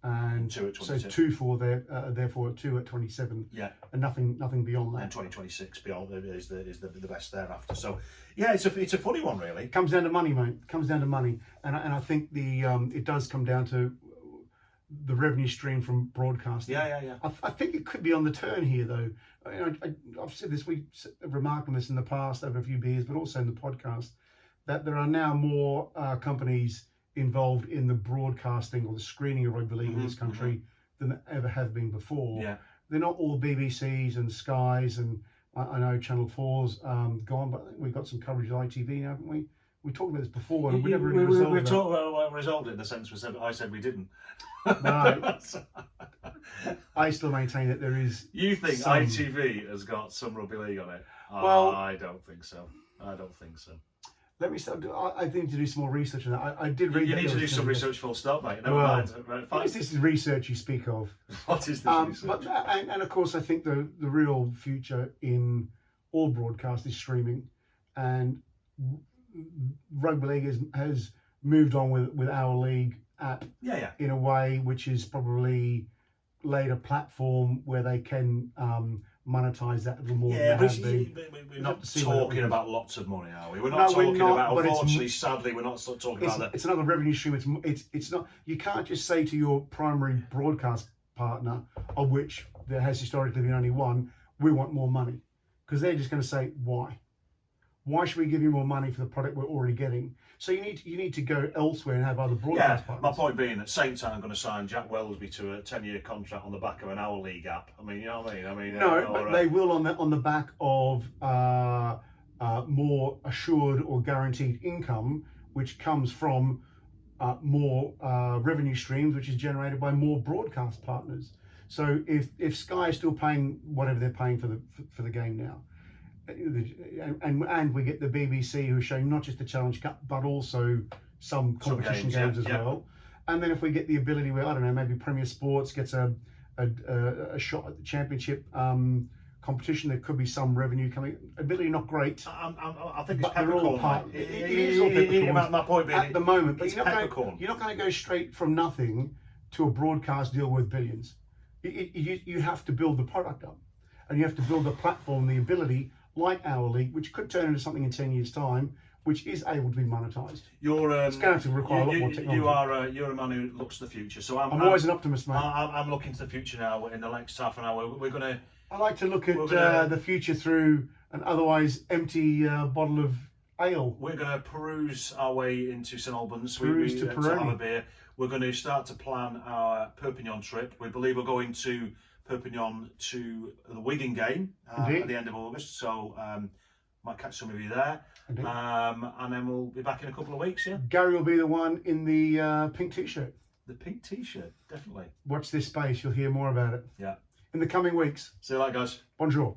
and 2 at so 22. 2 for there, therefore 2 at 27, Yeah. and nothing beyond And that. 2026 beyond is the best thereafter. So yeah, it's a funny one really. It comes down to money, mate. It comes down to money, and I think it does come down to the revenue stream from broadcasting. Yeah. I think it could be on the turn here, though. I've said this, we've remarked on this in the past over a few beers, but also in the podcast, that there are now more companies involved in the broadcasting or the screening of rugby league in this country than there ever have been before. Yeah. They're not all BBCs and Skies, and I know Channel 4's gone, but I think we've got some coverage at ITV now, haven't we? We talked about this before, and we never really resolved it. We resolved it in the sense I said we didn't. No. I still maintain that there is. You think some... ITV has got some rugby league on it? Well, I don't think so. Let me start. I think to do some more research on that. I did read. You need to do some research, full stop, mate. Never Well, mind. Right, fine. this is research you speak of. What is this research? But and of course, I think the real future in all broadcast is streaming, and rugby league has moved on with our league app in a way which is probably laid a platform where they can monetize that a little more. Yeah, than but we're not talking about lots of money, are we? We're not talking about. Unfortunately, sadly, we're not talking about that. It's another revenue stream. It's not. You can't just say to your primary broadcast partner, of which there has historically been only one, we want more money, because they're just going to say why. Why should we give you more money for the product we're already getting? So you need to go elsewhere and have other broadcast partners. My point being that Saints aren't going to sign Jack Wellesby to a 10-year contract on the back of an Our League app. I mean, you know what I mean? No, but they will on the back of more assured or guaranteed income, which comes from more revenue streams, which is generated by more broadcast partners. So if Sky is still paying whatever they're paying for the game now, and we get the BBC who are showing not just the Challenge Cup but also some competition games as well, and then if we get the ability where, I don't know, maybe Premier Sports gets a shot at the Championship competition, there could be some revenue coming. Ability not great. I think it's but they're all peppercorn. It is all peppercorn My point being, at the moment, but it's you're peppercorn. Not going to go straight from nothing to a broadcast deal worth billions. You have to build the product up, and you have to build the platform, the ability, like Our League, which could turn into something in 10 years' time, which is able to be monetized. It's going to require a lot more technology. You're a man who looks to the future, so I'm always an optimist, mate. I'm looking to the future now. In the next half an hour, we're gonna. I like to look at the future through an otherwise empty bottle of ale. We're going to peruse our way into St Albans. To have a beer. We're going to start to plan our Perpignan trip. We believe we're going to Perpignan to the Wigan game at the end of August. So might catch some of you there. And then we'll be back in a couple of weeks. Yeah. Gary will be the one in the pink t-shirt. The pink t-shirt, definitely. Watch this space. You'll hear more about it. Yeah. In the coming weeks. See you later, guys. Bonjour.